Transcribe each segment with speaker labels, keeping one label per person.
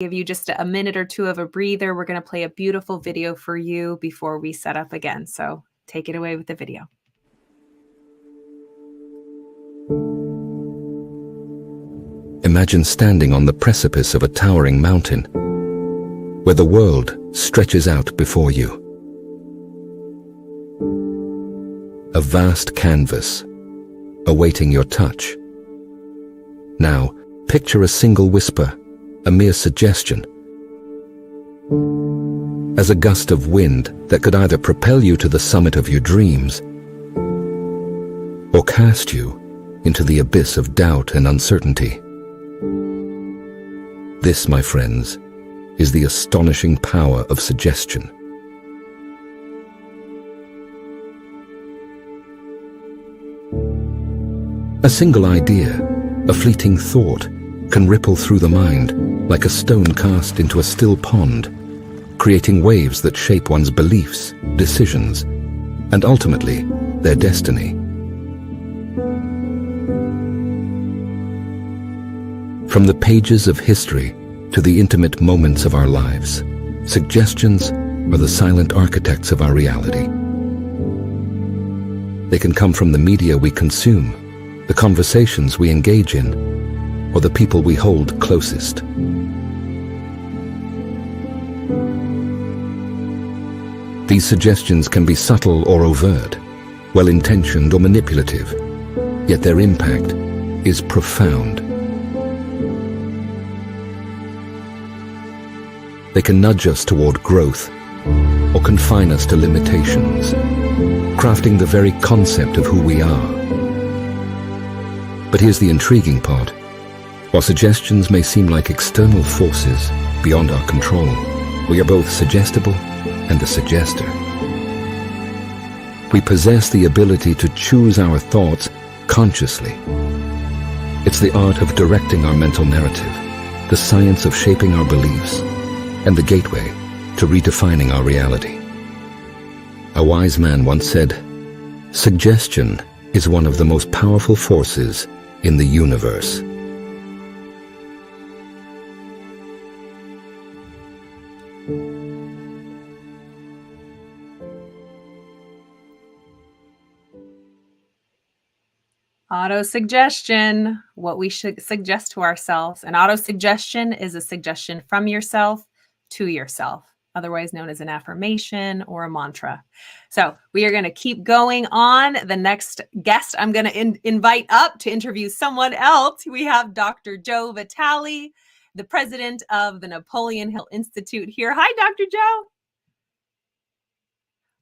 Speaker 1: Give you just a minute or two of a breather. We're going to play a beautiful video for you before we set up again. So take it away with the video.
Speaker 2: Imagine standing on the precipice of a towering mountain, where the world stretches out before you. A vast canvas, awaiting your touch. Now, picture a single whisper, a mere suggestion, as a gust of wind that could either propel you to the summit of your dreams or cast you into the abyss of doubt and uncertainty. This, my friends, is the astonishing power of suggestion. A single idea, a fleeting thought, can ripple through the mind like a stone cast into a still pond, creating waves that shape one's beliefs, decisions, and ultimately their destiny. From the pages of history to the intimate moments of our lives, suggestions are the silent architects of our reality. They can come from the media we consume, the conversations we engage in, or the people we hold closest. These suggestions can be subtle or overt, well-intentioned or manipulative, yet their impact is profound. They can nudge us toward growth or confine us to limitations, crafting the very concept of who we are. But here's the intriguing part. While suggestions may seem like external forces beyond our control, we are both suggestible and the suggester. We possess the ability to choose our thoughts consciously. It's the art of directing our mental narrative, the science of shaping our beliefs, and the gateway to redefining our reality. A wise man once said, "Suggestion is one of the most powerful forces in the universe."
Speaker 1: Auto-suggestion, what we should suggest to ourselves. And auto-suggestion is a suggestion from yourself to yourself, otherwise known as an affirmation or a mantra. So we are going to keep going on. The next guest I'm going to invite up to interview someone else. We have Dr. Joe Vitale, the president of the Napoleon Hill Institute here. Hi, Dr. Joe.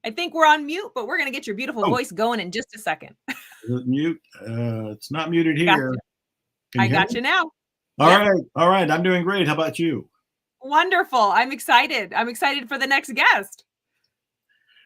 Speaker 1: I think we're on mute, but we're going to get your beautiful voice going in just a second.
Speaker 3: Mute. It's not muted here.
Speaker 1: Gotcha. I got you now.
Speaker 3: All right. I'm doing great. How about you?
Speaker 1: Wonderful. I'm excited. I'm excited for the next guest.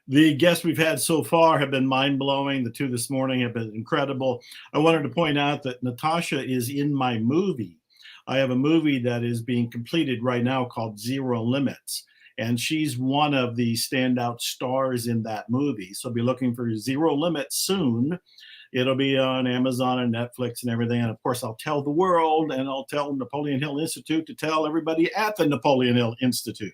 Speaker 3: The guests we've had so far have been mind-blowing. The two this morning have been incredible. I wanted to point out that Natasha is in my movie. I have a movie that is being completed right now called Zero Limits. And she's one of the standout stars in that movie. So be looking for Zero Limits soon. It'll be on Amazon and Netflix and everything. And of course, I'll tell the world, and I'll tell Napoleon Hill Institute to tell everybody at the Napoleon Hill Institute.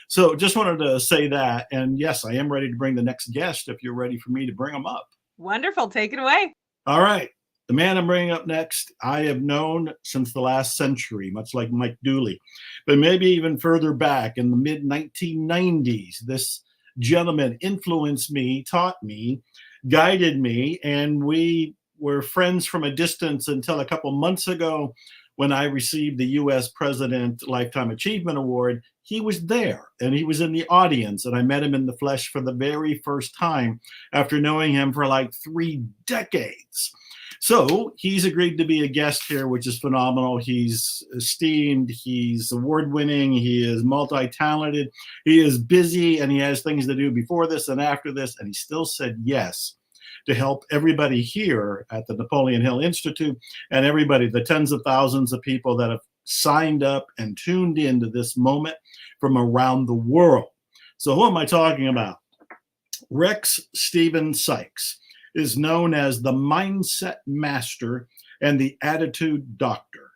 Speaker 3: So just wanted to say that. And yes, I am ready to bring the next guest if you're ready for me to bring them up.
Speaker 1: Wonderful. Take it away.
Speaker 3: All right. The man I'm bringing up next, I have known since the last century, much like Mike Dooley, but maybe even further back in the mid-1990s. This gentleman influenced me, taught me, guided me, and we were friends from a distance until a couple months ago when I received the U.S. President Lifetime Achievement Award. He was there and he was in the audience, and I met him in the flesh for the very first time after knowing him for like 3 decades. So he's agreed to be a guest here, which is phenomenal. He's esteemed, he's award-winning, he is multi-talented, he is busy, and he has things to do before this and after this, and he still said yes to help everybody here at the Napoleon Hill Institute and everybody, the tens of thousands of people that have signed up and tuned into this moment from around the world. So who am I talking about? Rex Steven Sikes is known as the mindset master and the attitude doctor.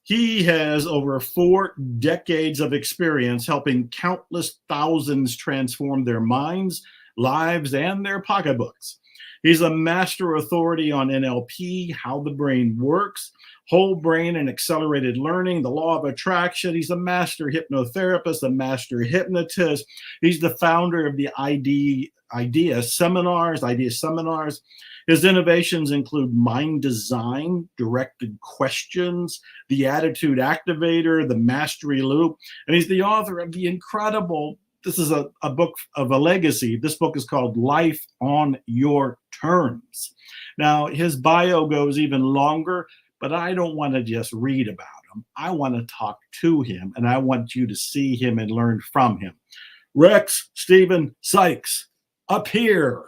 Speaker 3: He has over 4 decades of experience helping countless thousands transform their minds, lives, and their pocketbooks. He's a master authority on NLP, how the brain works, whole brain and accelerated learning, the law of attraction. He's a master hypnotherapist, a master hypnotist. He's the founder of the Idea Seminars. His innovations include mind design, directed questions, the attitude activator, the mastery loop, and he's the author of the incredible, this is a book of a legacy. This book is called Life on Your Terms. Now, his bio goes even longer, but I don't want to just read about him. I want to talk to him, and I want you to see him and learn from him. Rex Steven Sikes, up here.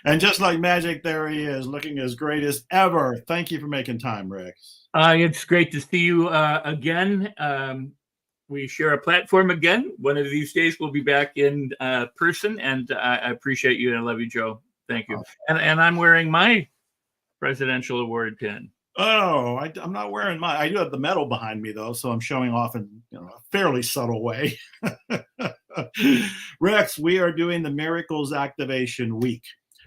Speaker 3: And just like magic, there he is, looking as great as ever. Thank you for making time, Rex.
Speaker 4: It's great to see you again. We share a platform again. One of these days we'll be back in person, and I appreciate you and I love you, Joe. Thank you. And I'm wearing my presidential award pin.
Speaker 3: Oh, I'm not wearing mine. I do have the medal behind me, though, so I'm showing off in a fairly subtle way. Rex, we are doing the Miracles Activation Week.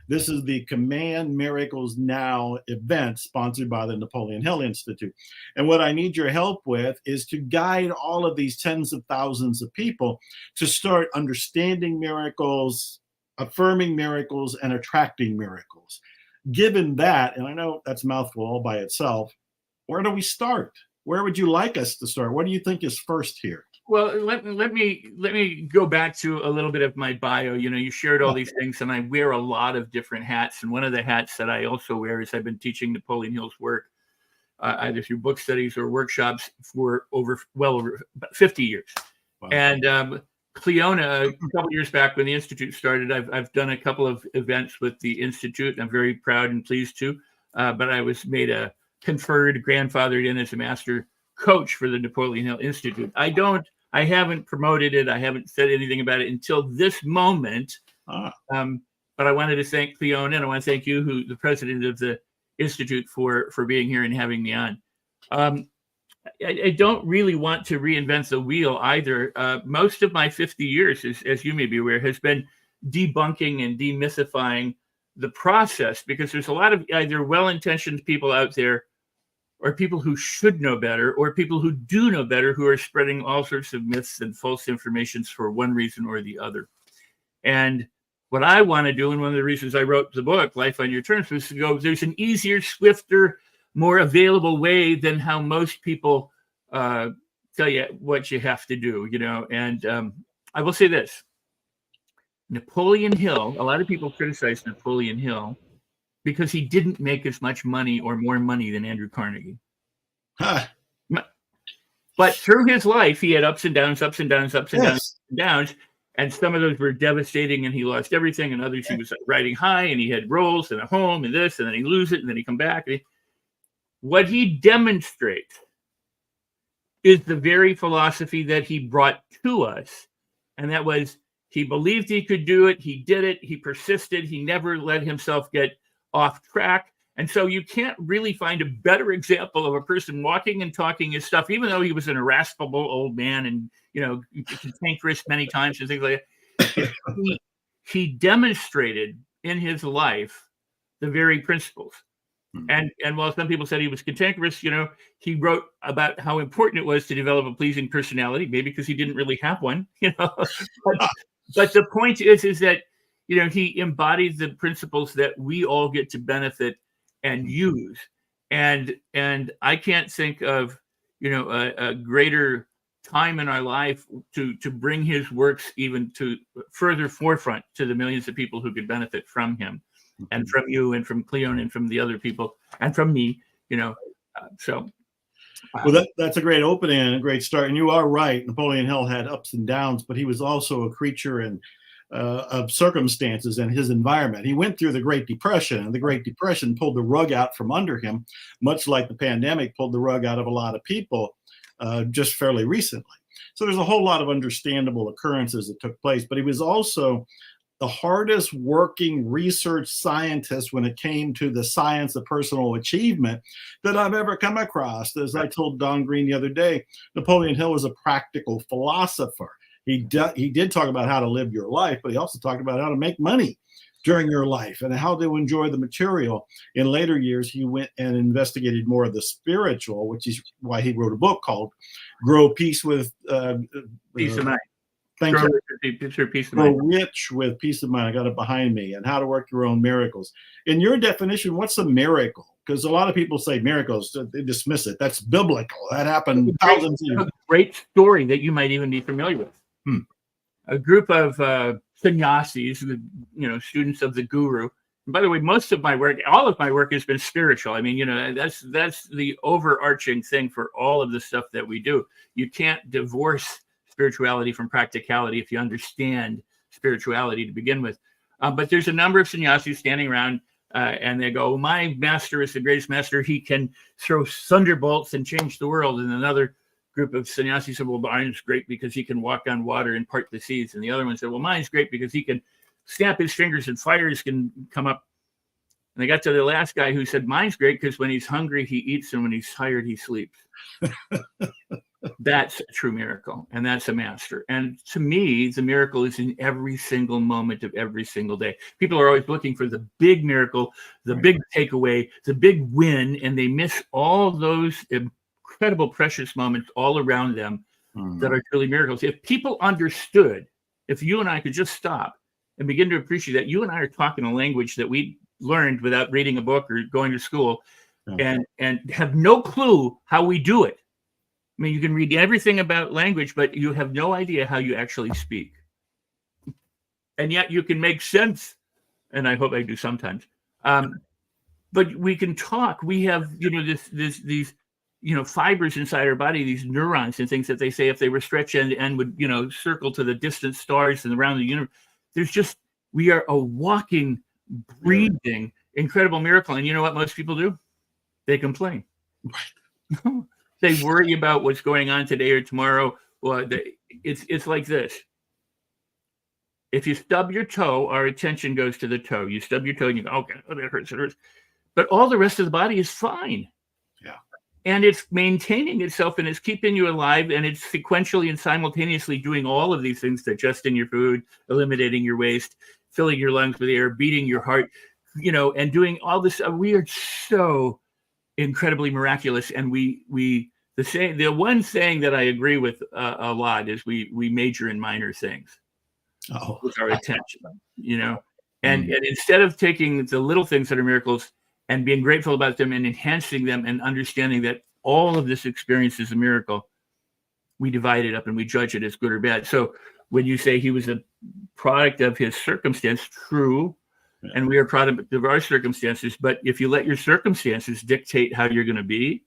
Speaker 3: This is the Command Miracles Now event sponsored by the Napoleon Hill Institute. And what I need your help with is to guide all of these tens of thousands of people to start understanding miracles, affirming miracles, and attracting miracles. Given that, and I know that's a mouthful all by itself, where do we start? Where would you like us to start? What do you think is first here?
Speaker 4: Well, let me go back to a little bit of my bio. You shared all these things, and I wear a lot of different hats. And one of the hats that I also wear is I've been teaching Napoleon Hill's work either through book studies or workshops for over 50 years. Wow. And Cleona, a couple of years back when the Institute started, I've done a couple of events with the Institute. I'm very proud and pleased to, but I was made a conferred, grandfathered in as a master coach for the Napoleon Hill Institute. I haven't promoted it. I haven't said anything about it until this moment. But I wanted to thank Cleona, and I want to thank you, the president of the Institute, for being here and having me on. I don't really want to reinvent the wheel either. Most of my 50 years, as you may be aware, has been debunking and demythifying the process, because there's a lot of either well-intentioned people out there, or people who should know better, or people who do know better, who are spreading all sorts of myths and false informations for one reason or the other. And what I want to do, and one of the reasons I wrote the book, Life on Your Terms, was to go, there's an easier, swifter, more available way than how most people tell you what you have to do, And I will say this. Napoleon Hill, a lot of people criticize Napoleon Hill because he didn't make as much money or more money than Andrew Carnegie.
Speaker 3: Huh.
Speaker 4: But through his life, he had ups and downs, ups and downs, ups and downs, ups and downs. And some of those were devastating and he lost everything. And others he was riding high and he had roles and a home and this, and then he lose it and then he come back. What he demonstrates is the very philosophy that he brought to us. And that was, he believed he could do it. He did it. He persisted. He never let himself get off track. And so you can't really find a better example of a person walking and talking his stuff, even though he was an irascible old man and, cantankerous many times and things like that. He demonstrated in his life the very principles. And while some people said he was cantankerous, he wrote about how important it was to develop a pleasing personality, maybe because he didn't really have one, But the point is that, he embodied the principles that we all get to benefit and use. And I can't think of, a greater time in our life to bring his works even to further forefront to the millions of people who could benefit from him. And from you and from Cleon and from the other people and from me, Well,
Speaker 3: that's a great opening and a great start. And you are right. Napoleon Hill had ups and downs, but he was also a creature of circumstances and his environment. He went through the Great Depression, and the Great Depression pulled the rug out from under him, much like the pandemic pulled the rug out of a lot of people just fairly recently. So there's a whole lot of understandable occurrences that took place, but he was also the hardest working research scientists when it came to the science of personal achievement that I've ever come across. As I told Don Green the other day, Napoleon Hill was a practical philosopher. He did talk about how to live your life, but he also talked about how to make money during your life and how to enjoy the material. In later years, he went and investigated more of the spiritual, which is why he wrote a book called Grow Peace with
Speaker 4: Peace of Mind.
Speaker 3: Thank
Speaker 4: Grow
Speaker 3: you.
Speaker 4: Peace of
Speaker 3: Grow
Speaker 4: Mind.
Speaker 3: rich with peace of mind. I got it behind me. And how to work your own miracles. In your definition, what's a miracle? Because a lot of people say miracles, they dismiss it. That's biblical. That happened thousands of years.
Speaker 4: A great story that you might even be familiar with. A group of sannyasis, students of the guru. And by the way, most of my work, all of my work has been spiritual. I mean, that's the overarching thing for all of the stuff that we do. You can't divorce spirituality from practicality if you understand spirituality to begin with. But there's a number of sannyasis standing around and they go, my master is the greatest master. He can throw thunderbolts and change the world. And another group of sannyasis said, well, mine's great because he can walk on water and part the seas. And the other one said, well, mine's great because he can snap his fingers and fires can come up. And they got to the last guy who said, mine's great because when he's hungry, he eats, and when he's tired, he sleeps. That's a true miracle, and that's a master. And to me, the miracle is in every single moment of every single day. People are always looking for the big miracle, the big takeaway, the big win, and they miss all those incredible, precious moments all around them that are truly miracles. If people understood, if you and I could just stop and begin to appreciate that you and I are talking a language that we learned without reading a book or going to school, and have no clue how we do it. I mean, you can read everything about language, but you have no idea how you actually speak. And yet you can make sense, and I hope I do sometimes. But we can talk. We have, these fibers inside our body, these neurons and things that they say if they were stretched and would, circle to the distant stars and around the universe. We are a walking, breathing, incredible miracle. And you know what most people do? They complain. Right. They worry about what's going on today or tomorrow. Well, it's like this. If you stub your toe, our attention goes to the toe. You stub your toe and you go, okay, oh, that hurts, it hurts. But all the rest of the body is fine.
Speaker 3: Yeah.
Speaker 4: And it's maintaining itself and it's keeping you alive, and it's sequentially and simultaneously doing all of these things, digesting your food, eliminating your waste, filling your lungs with air, beating your heart, and doing all this. We are so incredibly miraculous. And the one thing that I agree with a lot is we major in minor things with our attention, and instead of taking the little things that are miracles and being grateful about them and enhancing them and understanding that all of this experience is a miracle, we divide it up and we judge it as good or bad. So when you say he was a product of his circumstance, true. And we are product of our circumstances. But if you let your circumstances dictate how you're going to be,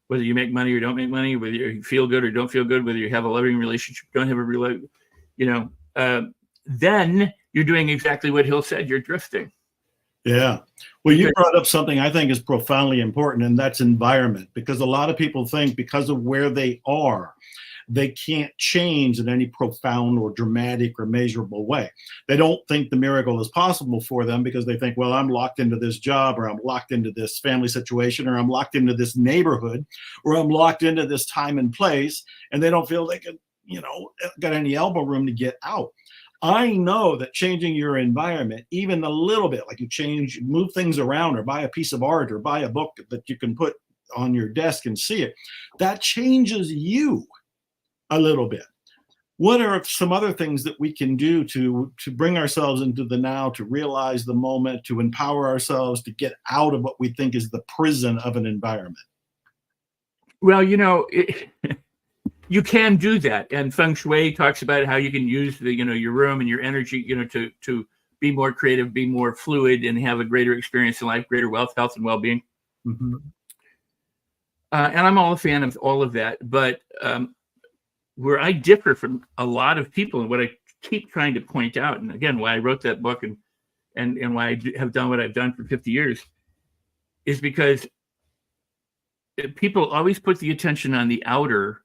Speaker 4: whether you make money or don't make money, whether you feel good or don't feel good, whether you have a loving relationship, don't have a relationship, then you're doing exactly what Hill said. You're drifting.
Speaker 3: Yeah. Well, you brought up something I think is profoundly important, and that's environment. Because a lot of people think because of where they are, they can't change in any profound or dramatic or measurable way. They don't think the miracle is possible for them because they think, well, I'm locked into this job, or I'm locked into this family situation, or I'm locked into this neighborhood, or I'm locked into this time and place, and they don't feel they can, got any elbow room to get out. I know that changing your environment, even a little bit, like move things around or buy a piece of art or buy a book that you can put on your desk and see it, that changes you a little bit. What are some other things that we can do to bring ourselves into the now, to realize the moment, to empower ourselves, to get out of what we think is the prison of an environment?
Speaker 4: Well, you can do that. And Feng Shui talks about how you can use your room and your energy, to be more creative, be more fluid, and have a greater experience in life, greater wealth, health, and well-being.
Speaker 3: Mm-hmm.
Speaker 4: And I'm all a fan of all of that. But where I differ from a lot of people, and what I keep trying to point out, and again, why I wrote that book and why I have done what I've done for 50 years, is because people always put the attention on the outer,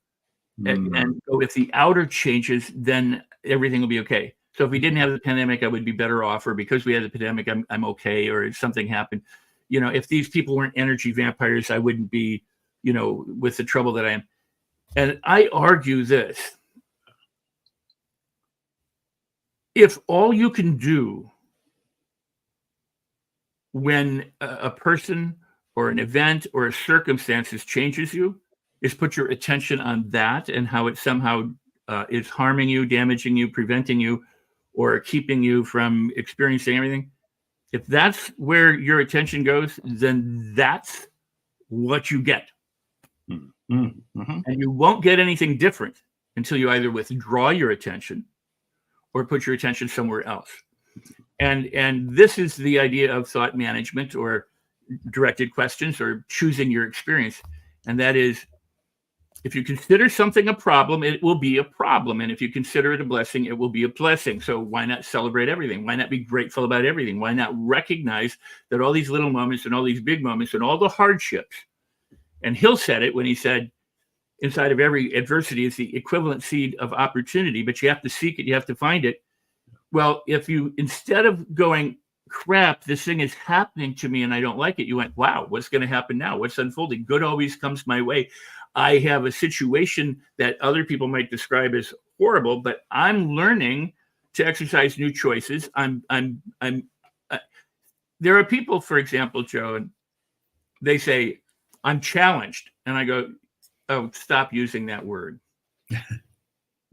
Speaker 4: and so if the outer changes, then everything will be okay. So if we didn't have the pandemic, I would be better off, or because we had the pandemic, I'm okay, or if something happened. You know, if these people weren't energy vampires, I wouldn't be, you know, with the trouble that I am. And I argue this. If all you can do when a person or an event or a circumstances changes you is put your attention on that and how it somehow is harming you, damaging you, preventing you, or keeping you from experiencing everything. If that's where your attention goes, then that's what you get.
Speaker 3: Mm-hmm.
Speaker 4: And you won't get anything different until you either withdraw your attention or put your attention somewhere else. And this is the idea of thought management or directed questions or choosing your experience. And that is, if you consider something a problem, it will be a problem. And if you consider it a blessing, it will be a blessing. So why not celebrate everything? Why not be grateful about everything? Why not recognize that all these little moments and all these big moments and all the hardships? And Hill said it when he said, inside of every adversity is the equivalent seed of opportunity, but you have to seek it, you have to find it. Well, if you, instead of going, crap, this thing is happening to me and I don't like it, you went, wow, what's going to happen now? What's unfolding? Good always comes my way. I have a situation that other people might describe as horrible, but I'm learning to exercise new choices. There are people, for example, Joe, and they say, I'm challenged. And I go, oh, stop using that word.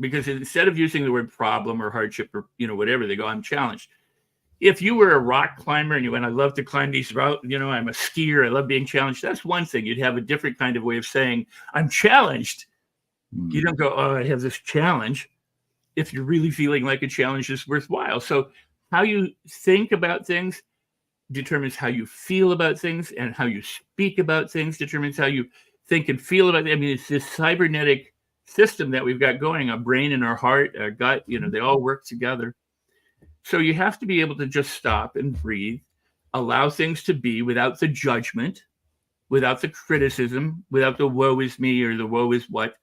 Speaker 4: Because instead of using the word problem or hardship or, you know, whatever, they go, I'm challenged. If you were a rock climber and you went, I love to climb these routes, you know, I'm a skier, I love being challenged. That's one thing. You'd have a different kind of way of saying, I'm challenged. You don't go, oh, I have this challenge. If you're really feeling like a challenge is worthwhile. So how you think about things determines how you feel about things, and how you speak about things determines how you think and feel about it. I mean, it's this cybernetic system that we've got going, our brain and our heart, our gut, you know, they all work together. So you have to be able to just stop and breathe, allow things to be without the judgment, without the criticism, without the woe is me or the woe is what,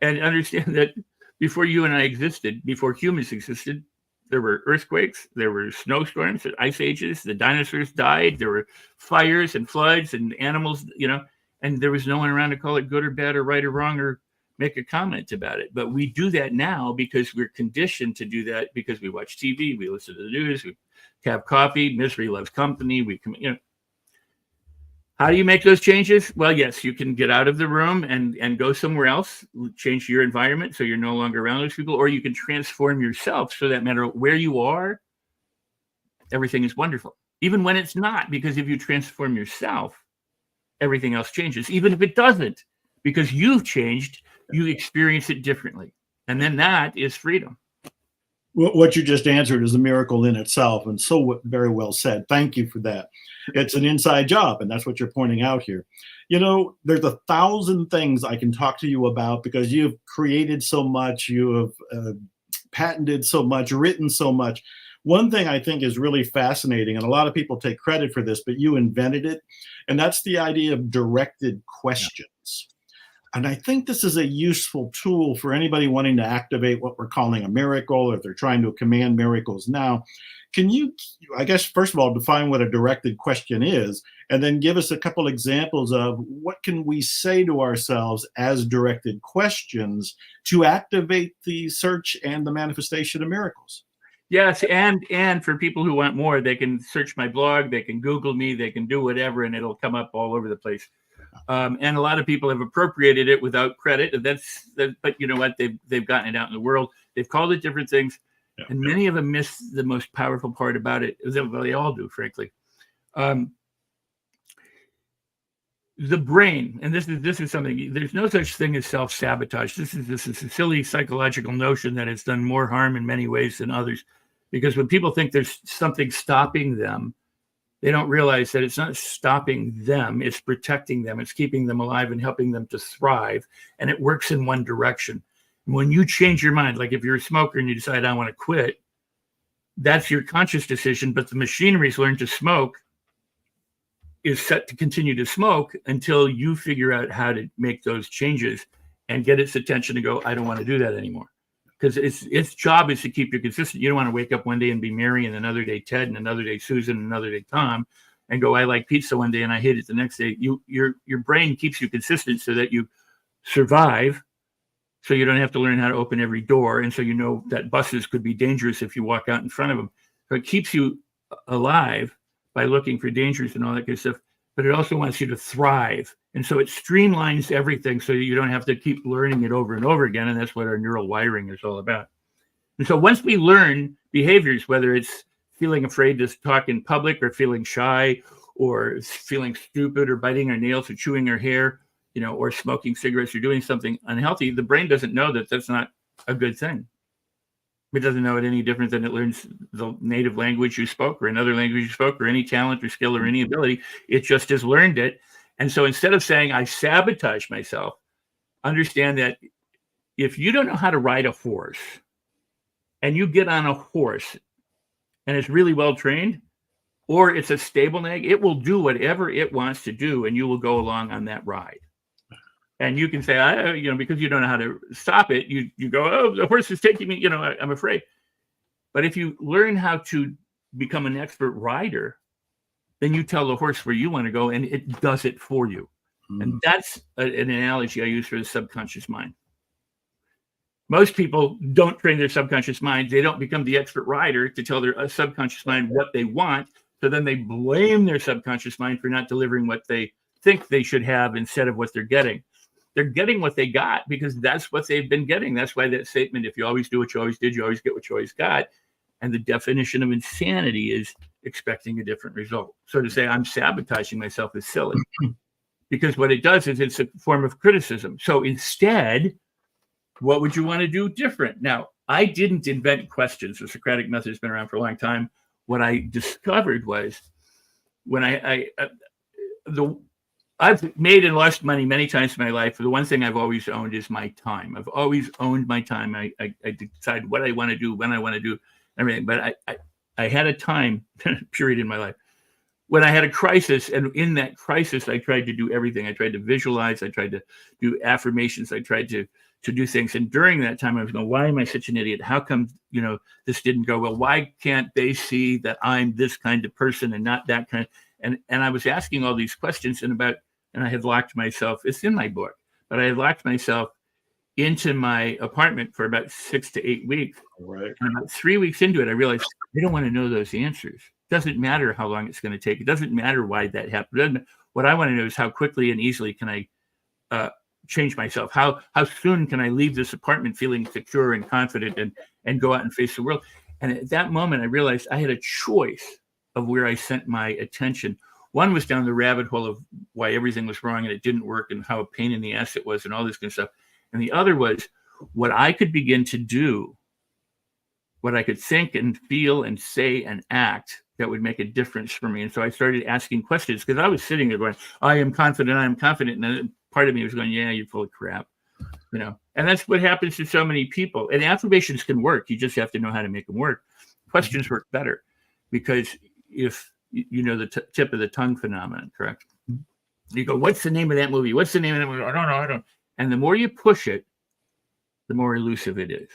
Speaker 4: and understand that before you and I existed, before humans existed, there were earthquakes, there were snowstorms, ice ages, the dinosaurs died, there were fires and floods and animals, you know, and there was no one around to call it good or bad or right or wrong or make a comment about it. But we do that now because we're conditioned to do that, because we watch TV, we listen to the news, we have coffee, misery loves company. We can, you know, how do you make those changes? Well, yes, you can get out of the room and go somewhere else, change your environment so you're no longer around those people, or you can transform yourself so that no matter where you are, everything is wonderful, even when it's not, because if you transform yourself, everything else changes, even if it doesn't, because you've changed, you experience it differently. And then that is freedom.
Speaker 3: What you just answered is a miracle in itself, and so very well said. Thank you for that. It's an inside job, and that's what you're pointing out here. You know, there's 1,000 things I can talk to you about because you've created so much, you have patented so much, written so much. One thing I think is really fascinating, and a lot of people take credit for this, but you invented it, and that's the idea of directed questions. And I think this is a useful tool for anybody wanting to activate what we're calling a miracle, or if they're trying to command miracles now. Can you, I guess, first of all, define what a directed question is, and then give us a couple examples of what can we say to ourselves as directed questions to activate the search and the manifestation of miracles?
Speaker 4: Yes, and for people who want more, they can search my blog, they can Google me, they can do whatever, and it'll come up all over the place. And a lot of people have appropriated it without credit. But you know what? They've gotten it out in the world. They've called it different things, and many of them miss the most powerful part about it. Well, they all do, frankly. The brain, and this is something. There's no such thing as self-sabotage. This is a silly psychological notion that has done more harm in many ways than others. Because when people think there's something stopping them, they don't realize that it's not stopping them, it's protecting them, it's keeping them alive and helping them to thrive. And it works in one direction. And when you change your mind, like if you're a smoker and you decide, I want to quit, that's your conscious decision, but the machinery's learned to smoke is set to continue to smoke until you figure out how to make those changes and get its attention to go, I don't want to do that anymore. because its job is to keep you consistent. You don't want to wake up one day and be Mary, and another day Ted, and another day Susan, and another day Tom, and go, I like pizza one day and I hate it the next day. Your brain keeps you consistent so that you survive, so you don't have to learn how to open every door, and so you know that buses could be dangerous if you walk out in front of them. So it keeps you alive by looking for dangers and all that good stuff, but it also wants you to thrive. And so it streamlines everything so you don't have to keep learning it over and over again. And that's what our neural wiring is all about. And so once we learn behaviors, whether it's feeling afraid to talk in public or feeling shy or feeling stupid or biting our nails or chewing our hair, or smoking cigarettes or doing something unhealthy, the brain doesn't know that that's not a good thing. It doesn't know it any different than it learns the native language you spoke or another language you spoke or any talent or skill or any ability. It just has learned it. And so instead of saying, I sabotage myself, understand that if you don't know how to ride a horse and you get on a horse and it's really well trained, or it's a stable nag, it will do whatever it wants to do and you will go along on that ride. And you can say, because you don't know how to stop it, you go, oh, the horse is taking me, I'm afraid. But if you learn how to become an expert rider, then you tell the horse where you want to go and it does it for you. And that's an analogy I use for the subconscious mind. Most people don't train their subconscious mind. They don't become the expert rider to tell their subconscious mind what they want. So then they blame their subconscious mind for not delivering what they think they should have instead of what they're getting. They're getting what they got because that's what they've been getting. That's why that statement, if you always do what you always did, you always get what you always got. And the definition of insanity is expecting a different result. So to say I'm sabotaging myself is silly because what it does is it's a form of criticism. So instead, what would you want to do different? Now, I didn't invent questions. The Socratic method has been around for a long time. What I discovered was when I've made and lost money many times in my life. The one thing I've always owned is my time. I've always owned my time. I decide what I want to do, when I want to do everything. But I had a time period in my life when I had a crisis. And in that crisis, I tried to do everything. I tried to visualize. I tried to do affirmations. I tried to do things. And during that time, I was going, why am I such an idiot? How come, this didn't go well? Why can't they see that I'm this kind of person and not that kind? And I was asking all these questions and I had locked myself, it's in my book, but I had locked myself into my apartment for about 6 to 8 weeks.
Speaker 3: Right.
Speaker 4: And about 3 weeks into it, I realized I don't want to know those answers. It doesn't matter how long it's going to take. It doesn't matter why that happened. What I want to know is how quickly and easily can I change myself? How soon can I leave this apartment feeling secure and confident and go out and face the world? And at that moment, I realized I had a choice of where I sent my attention. One was down the rabbit hole of why everything was wrong and it didn't work and how a pain in the ass it was and all this kind of stuff. And the other was what I could begin to do, what I could think and feel and say and act that would make a difference for me. And so I started asking questions because I was sitting there going, I am confident. And then part of me was going, yeah, you're full of crap, And that's what happens to so many people. And affirmations can work. You just have to know how to make them work. Questions work better because if the tip of the tongue phenomenon, correct? You go, what's the name of that movie? What's the name of that movie? I don't know. And the more you push it, the more elusive it is.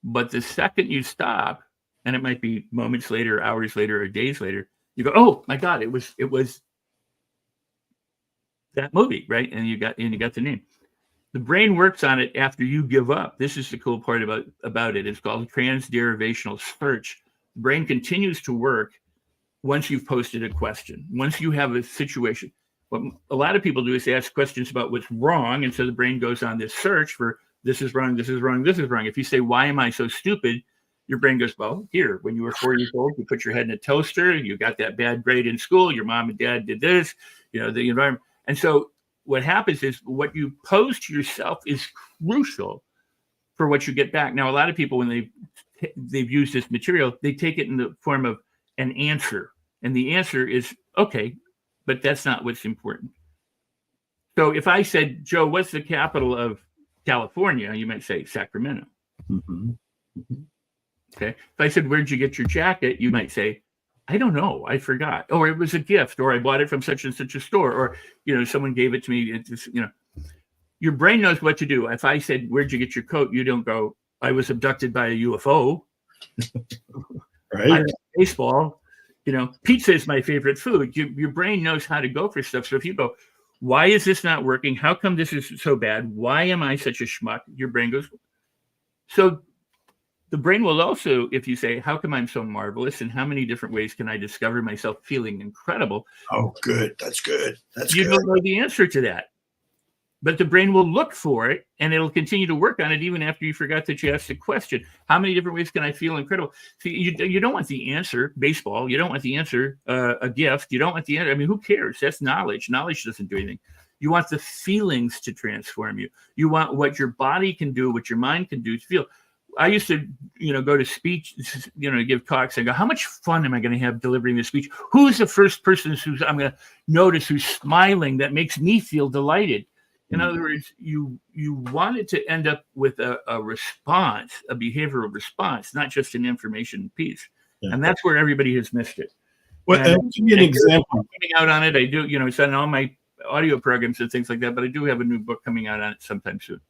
Speaker 4: But the second you stop, and it might be moments later, hours later, or days later, you go, oh my God, it was that movie, right? And you got the name. The brain works on it after you give up. This is the cool part about it. It's called transderivational search. The brain continues to work once you've posted a question, once you have a situation. What a lot of people do is they ask questions about what's wrong. And so the brain goes on this search for this is wrong, this is wrong, this is wrong. If you say, why am I so stupid? Your brain goes, well, here, when you were 4 years old, you put your head in a toaster, you got that bad grade in school, your mom and dad did this, the environment. And so what happens is what you pose to yourself is crucial for what you get back. Now, a lot of people, when they've used this material, they take it in the form of an answer. And the answer is, okay, but that's not what's important. So if I said, Joe, what's the capital of California? You might say Sacramento. Okay. If I said, where'd you get your jacket? You might say, I don't know. I forgot. Or it was a gift, or I bought it from such and such a store, or, someone gave it to me. It's just, your brain knows what to do. If I said, where'd you get your coat? You don't go, I was abducted by a UFO. I
Speaker 3: Right.
Speaker 4: like baseball. Pizza is my favorite food. Your brain knows how to go for stuff. So if you go, why is this not working? How come this is so bad? Why am I such a schmuck? Your brain goes. So the brain will also, if you say, how come I'm so marvelous? And how many different ways can I discover myself feeling incredible?
Speaker 3: Oh, good. That's good. That's
Speaker 4: You
Speaker 3: good.
Speaker 4: don't know the answer to that. But the brain will look for it, and it'll continue to work on it even after you forgot that you asked the question. How many different ways can I feel incredible? See, you don't want the answer, baseball. You don't want the answer, a gift. You don't want the answer. I mean, who cares? That's knowledge. Knowledge doesn't do anything. You want the feelings to transform you. You want what your body can do, what your mind can do to feel. I used to, go to speech, give talks. I go, how much fun am I going to have delivering this speech? Who's the first person I'm going to notice who's smiling that makes me feel delighted? In other words, you want it to end up with a response, a behavioral response, not just an information piece. Yeah. And that's where everybody has missed it.
Speaker 3: Well, give me an example.
Speaker 4: Coming out on it, I do, it's on all my audio programs and things like that, but I do have a new book coming out on it sometime soon.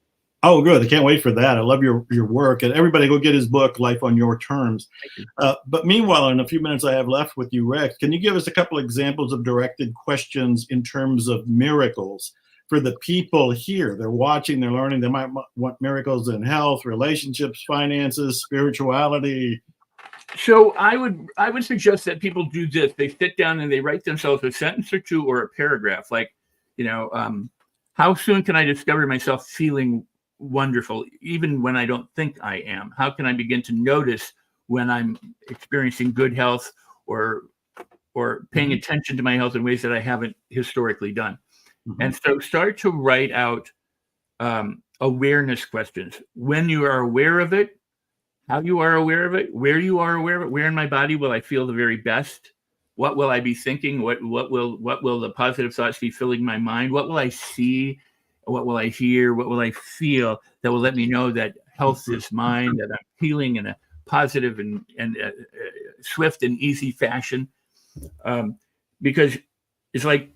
Speaker 3: Oh, good. I can't wait for that. I love your work. And everybody go get his book, Life on Your Terms. But meanwhile, in a few minutes I have left with you, Rex, can you give us a couple examples of directed questions in terms of miracles for the people here? They're watching, they're learning, they might want miracles in health, relationships, finances, spirituality.
Speaker 4: So I would suggest that people do this. They sit down and they write themselves a sentence or two or a paragraph, like, how soon can I discover myself feeling wonderful, even when I don't think I am? How can I begin to notice when I'm experiencing good health or paying attention to my health in ways that I haven't historically done? And so start to write out awareness questions. When you are aware of it, how you are aware of it, where you are aware of it, where in my body will I feel the very best? What will I be thinking? What will the positive thoughts be filling my mind? What will I see? What will I hear? What will I feel that will let me know that health is mine, that I'm healing in a positive and swift and easy fashion? Because it's like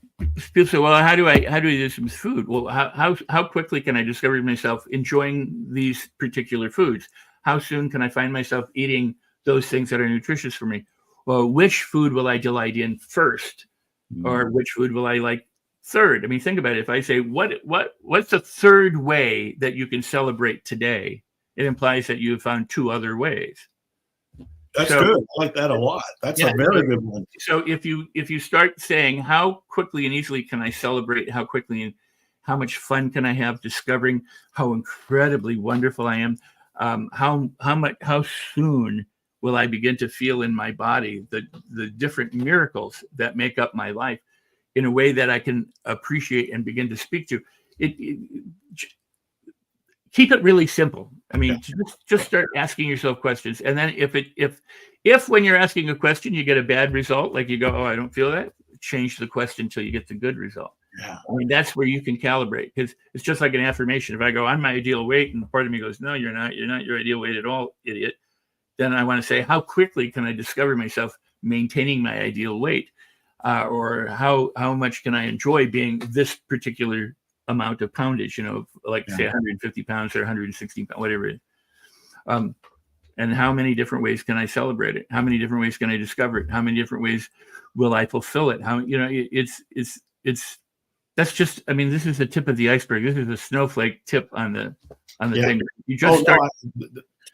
Speaker 4: people say, well, how do I do this with food? Well, how quickly can I discover myself enjoying these particular foods? How soon can I find myself eating those things that are nutritious for me? Well, which food will I delight in first, or which food will I like third? I mean, think about it. If I say, what's the third way that you can celebrate today? It implies that you have found two other ways.
Speaker 3: That's good. I like that a lot. That's a very good one.
Speaker 4: So if you start saying, how quickly and easily can I celebrate? How quickly and how much fun can I have discovering how incredibly wonderful I am? How soon will I begin to feel in my body the different miracles that make up my life in a way that I can appreciate and begin to speak to? Keep it really simple. I mean, just start asking yourself questions. And then if when you're asking a question, you get a bad result, like you go, oh, I don't feel that, change the question until you get the good result.
Speaker 3: Yeah.
Speaker 4: I mean, that's where you can calibrate, because it's just like an affirmation. If I go, I'm my ideal weight, and part of me goes, no, you're not your ideal weight at all, idiot. Then I want to say, how quickly can I discover myself maintaining my ideal weight? Or how much can I enjoy being this particular amount of poundage, like say 150 pounds or 160 pounds, whatever it is. And how many different ways can I celebrate it? How many different ways can I discover it? How many different ways will I fulfill it? That's just, I mean, this is the tip of the iceberg. This is a snowflake tip on the thing. You just start.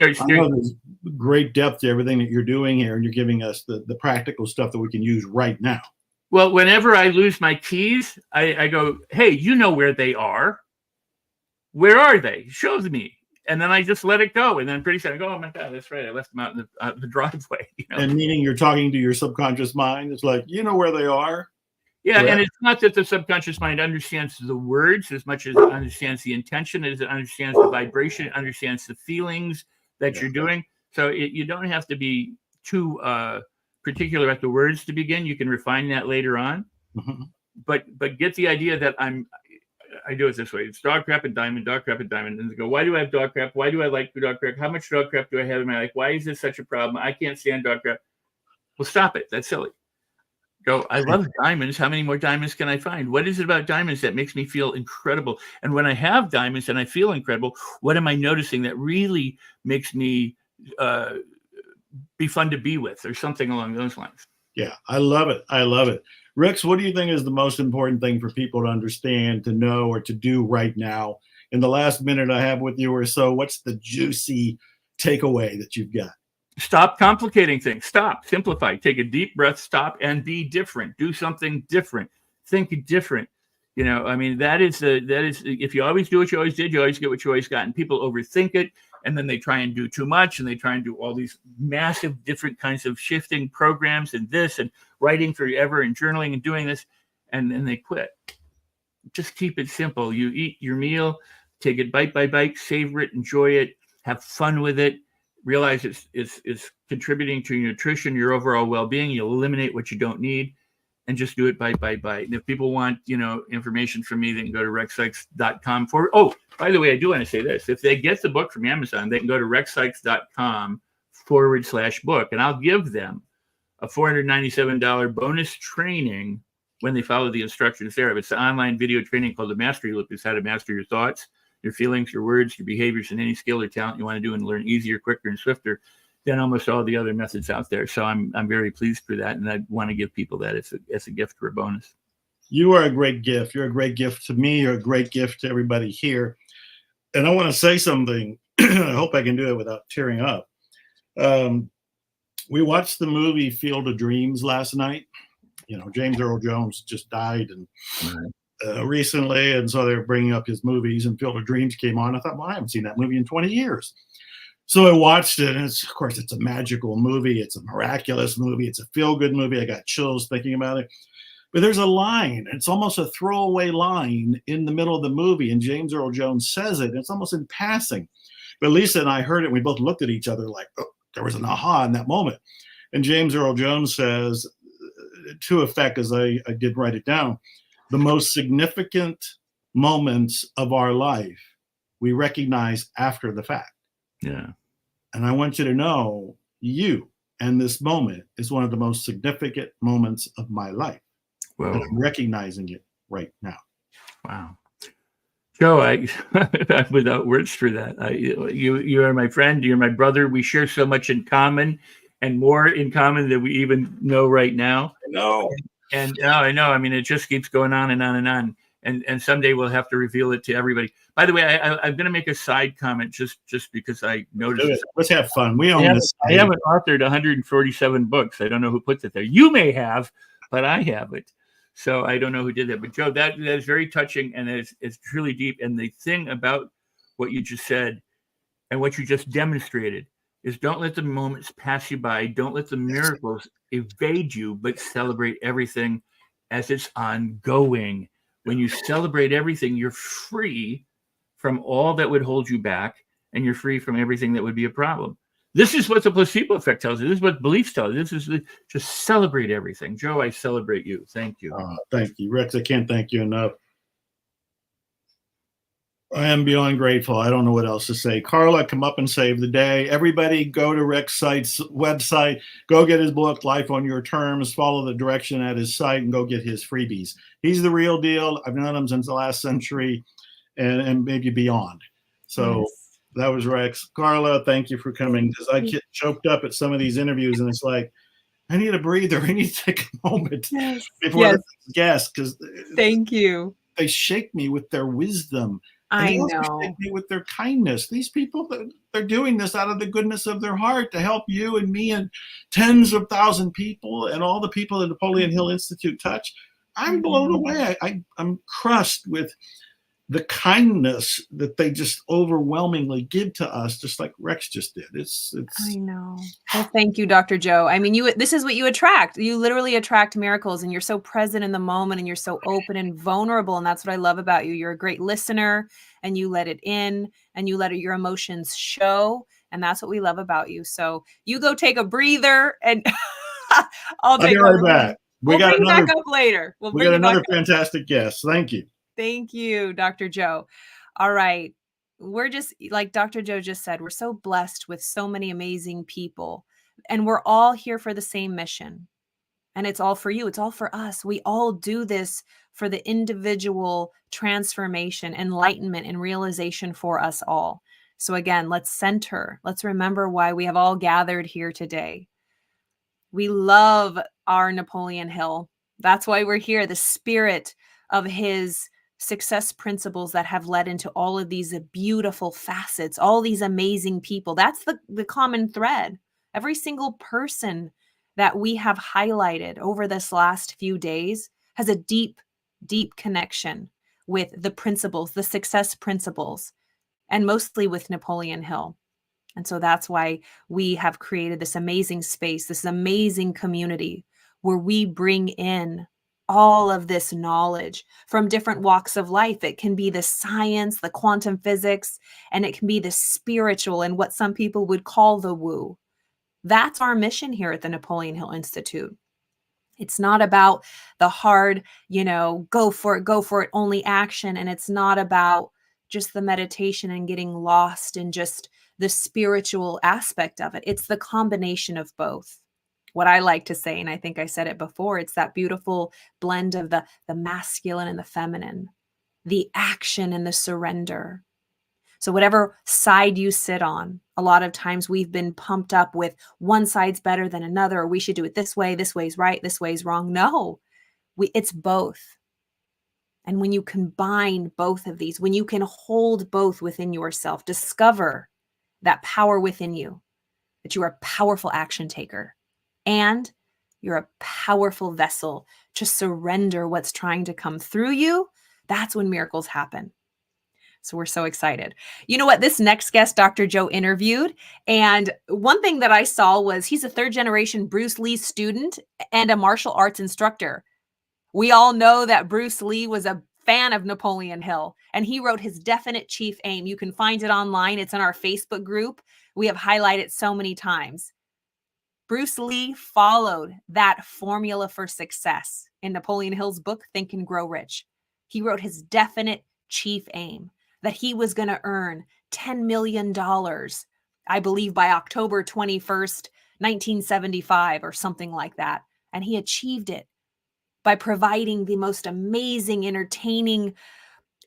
Speaker 3: I know there's great depth to everything that you're doing here, and you're giving us the practical stuff that we can use right now.
Speaker 4: Well, whenever I lose my keys, I go, hey, you know where they are. Where are they? Show me. And then I just let it go. And then pretty soon I go, oh my God, that's right. I left them out in the driveway.
Speaker 3: And meaning you're talking to your subconscious mind. It's like, you know where they are.
Speaker 4: Yeah. Correct. And it's not that the subconscious mind understands the words as much as it understands the intention, as it understands the vibration, it understands the feelings that you're doing. So you don't have to be too particular at the words to begin. You can refine that later on. But get the idea that I do it this way. It's dog crap and diamond, dog crap and diamond. And they go, why do I have dog crap? Why do I like dog crap? How much dog crap do I have in my life? Why is this such a problem? I can't stand dog crap. Well, stop it. That's silly. Go, I love diamonds. How many more diamonds can I find? What is it about diamonds that makes me feel incredible? And when I have diamonds and I feel incredible, what am I noticing that really makes me be fun to be with, or something along those lines?
Speaker 3: Yeah, I love it. I love it. Rex, what do you think is the most important thing for people to understand, to know, or to do right now? In the last minute I have with you or so, what's the juicy takeaway that you've got?
Speaker 4: Stop complicating things. Stop, simplify, take a deep breath, stop, and be different. Do something different. Think different. You know, I mean, that is if you always do what you always did, you always get what you always got. And people overthink it, and then they try and do too much, and they try and do all these massive different kinds of shifting programs and this and writing forever and journaling and doing this, and then they quit. Just keep it simple. You eat your meal, take it bite by bite, savor it, enjoy it, have fun with it. Realize it's contributing to your nutrition, your overall well-being. You'll eliminate what you don't need, and just do it bite by bite. And if people want, information from me, they can go to rexsikes.com. Oh, by the way, I do want to say this. If they get the book from Amazon, they can go to rexsikes.com/book, and I'll give them a $497 bonus training when they follow the instructions there. It's an online video training called The Mastery Loop. It's how to master your thoughts, your feelings, your words, your behaviors, and any skill or talent you want to do and learn easier, quicker, and swifter than almost all the other methods out there. So I'm very pleased for that, and I want to give people that as a gift or a bonus.
Speaker 3: You are a great gift. You're a great gift to me. You're a great gift to everybody here. And I want to say something. I hope I can do it without tearing up. We watched the movie Field of Dreams last night. James Earl Jones just died recently, and so they're bringing up his movies, and Field of Dreams came on. I thought, well, I haven't seen that movie in 20 years. So I watched it, and of course, it's a magical movie. It's a miraculous movie. It's a feel-good movie. I got chills thinking about it. But there's a line. It's almost a throwaway line in the middle of the movie, and James Earl Jones says it. It's almost in passing. But Lisa and I heard it, and we both looked at each other like, oh, there was an aha in that moment. And James Earl Jones says, to effect, as I did write it down, the most significant moments of our life we recognize after the fact.
Speaker 4: Yeah.
Speaker 3: And I want you to know, you and this moment is one of the most significant moments of my life.
Speaker 4: Well,
Speaker 3: and I'm recognizing it right now.
Speaker 4: Wow. Joe, I'm without words for that. You are my friend. You're my brother. We share so much in common, and more in common than we even know right now.
Speaker 3: I know.
Speaker 4: And I know. I mean, it just keeps going on and on and on. And someday we'll have to reveal it to everybody. By the way, I'm going to make a side comment just because I noticed it.
Speaker 3: Let's have fun. We own this.
Speaker 4: I haven't authored 147 books. I don't know who put it there. You may have, but I haven't. So I don't know who did that. But Joe, that is very touching, and it's truly deep. And the thing about what you just said and what you just demonstrated is, don't let the moments pass you by. Don't let the miracles evade you, but celebrate everything as it's ongoing. When you celebrate everything, you're free from all that would hold you back, and you're free from everything that would be a problem. This is what the placebo effect tells you. This is what beliefs tell you. This is just celebrate everything. Joe, I celebrate you. Thank you.
Speaker 3: Thank you, Rex. I can't thank you enough. I am beyond grateful. I don't know what else to say. Carla, come up and save the day. Everybody go to Rex Sikes' website. Go get his book, Life on Your Terms. Follow the direction at his site and go get his freebies. He's the real deal. I've known him since the last century and maybe beyond. So yes. That was Rex. Carla, thank you for coming, because I get choked up at some of these interviews, and it's like, I need a breather. I need to take a moment before the guest, because
Speaker 1: thank you.
Speaker 3: They shake me with their wisdom.
Speaker 1: I know.
Speaker 3: Shake me with their kindness. These people, they're doing this out of the goodness of their heart to help you and me and tens of thousand people and all the people at Napoleon Hill Institute touch. I'm blown away. I'm crushed with the kindness that they just overwhelmingly give to us, just like Rex just did. It's.
Speaker 1: I know. Well, thank you, Dr. Joe. I mean, this is what you attract. You literally attract miracles, and you're so present in the moment, and you're so open and vulnerable. And that's what I love about you. You're a great listener, and you let it in, and you let your emotions show. And that's what we love about you. So you go take a breather, and I'll be right back. We'll bring you back up later.
Speaker 3: We got another fantastic guest. Thank you.
Speaker 1: Thank you, Dr. Joe. All right. We're just, like Dr. Joe just said, we're so blessed with so many amazing people, and we're all here for the same mission. And it's all for you. It's all for us. We all do this for the individual transformation, enlightenment, and realization for us all. So again, let's center. Let's remember why we have all gathered here today. We love our Napoleon Hill. That's why we're here. The spirit of his success principles that have led into all of these beautiful facets, all these amazing people. That's the common thread. Every single person that we have highlighted over this last few days has a deep, deep connection with the principles, the success principles, and mostly with Napoleon Hill. And so that's why we have created this amazing space, this amazing community where we bring in all of this knowledge from different walks of life. It can be the science, the quantum physics, and it can be the spiritual and what some people would call the woo. That's our mission here at the Napoleon Hill Institute. It's not about the hard, go for it, only action. And it's not about just the meditation and getting lost in just the spiritual aspect of it. It's the combination of both. What I like to say, and I think I said it before, it's that beautiful blend of the masculine and the feminine, the action and the surrender. So whatever side you sit on, a lot of times we've been pumped up with one side's better than another, or we should do it this way's right, this way's wrong. No, it's both. And when you combine both of these, when you can hold both within yourself, discover that power within you, that you are a powerful action taker and you're a powerful vessel to surrender what's trying to come through you, that's when miracles happen. So we're so excited. You know what? This next guest, Dr. Joe interviewed, and one thing that I saw was he's a third generation Bruce Lee student and a martial arts instructor. We all know that Bruce Lee was a fan of Napoleon Hill, and he wrote his definite chief aim. You can find it online. It's in our Facebook group. We have highlighted so many times. Bruce Lee followed that formula for success in Napoleon Hill's book, Think and Grow Rich. He wrote his definite chief aim, that he was going to earn $10 million, I believe by October 21st, 1975 or something like that. And he achieved it by providing the most amazing, entertaining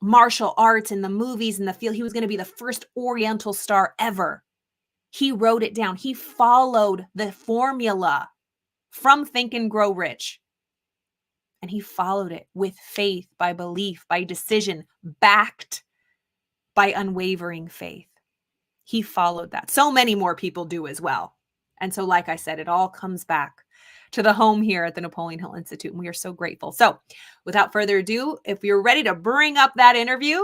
Speaker 1: martial arts in the movies and the field. He was going to be the first Oriental star ever. He wrote it down. He followed the formula from Think and Grow Rich. And he followed it with faith, by belief, by decision, backed by unwavering faith. He followed that. So many more people do as well. And so, like I said, it all comes back to the home here at the Napoleon Hill Institute. And we are so grateful. So without further ado, if you're ready to bring up that interview,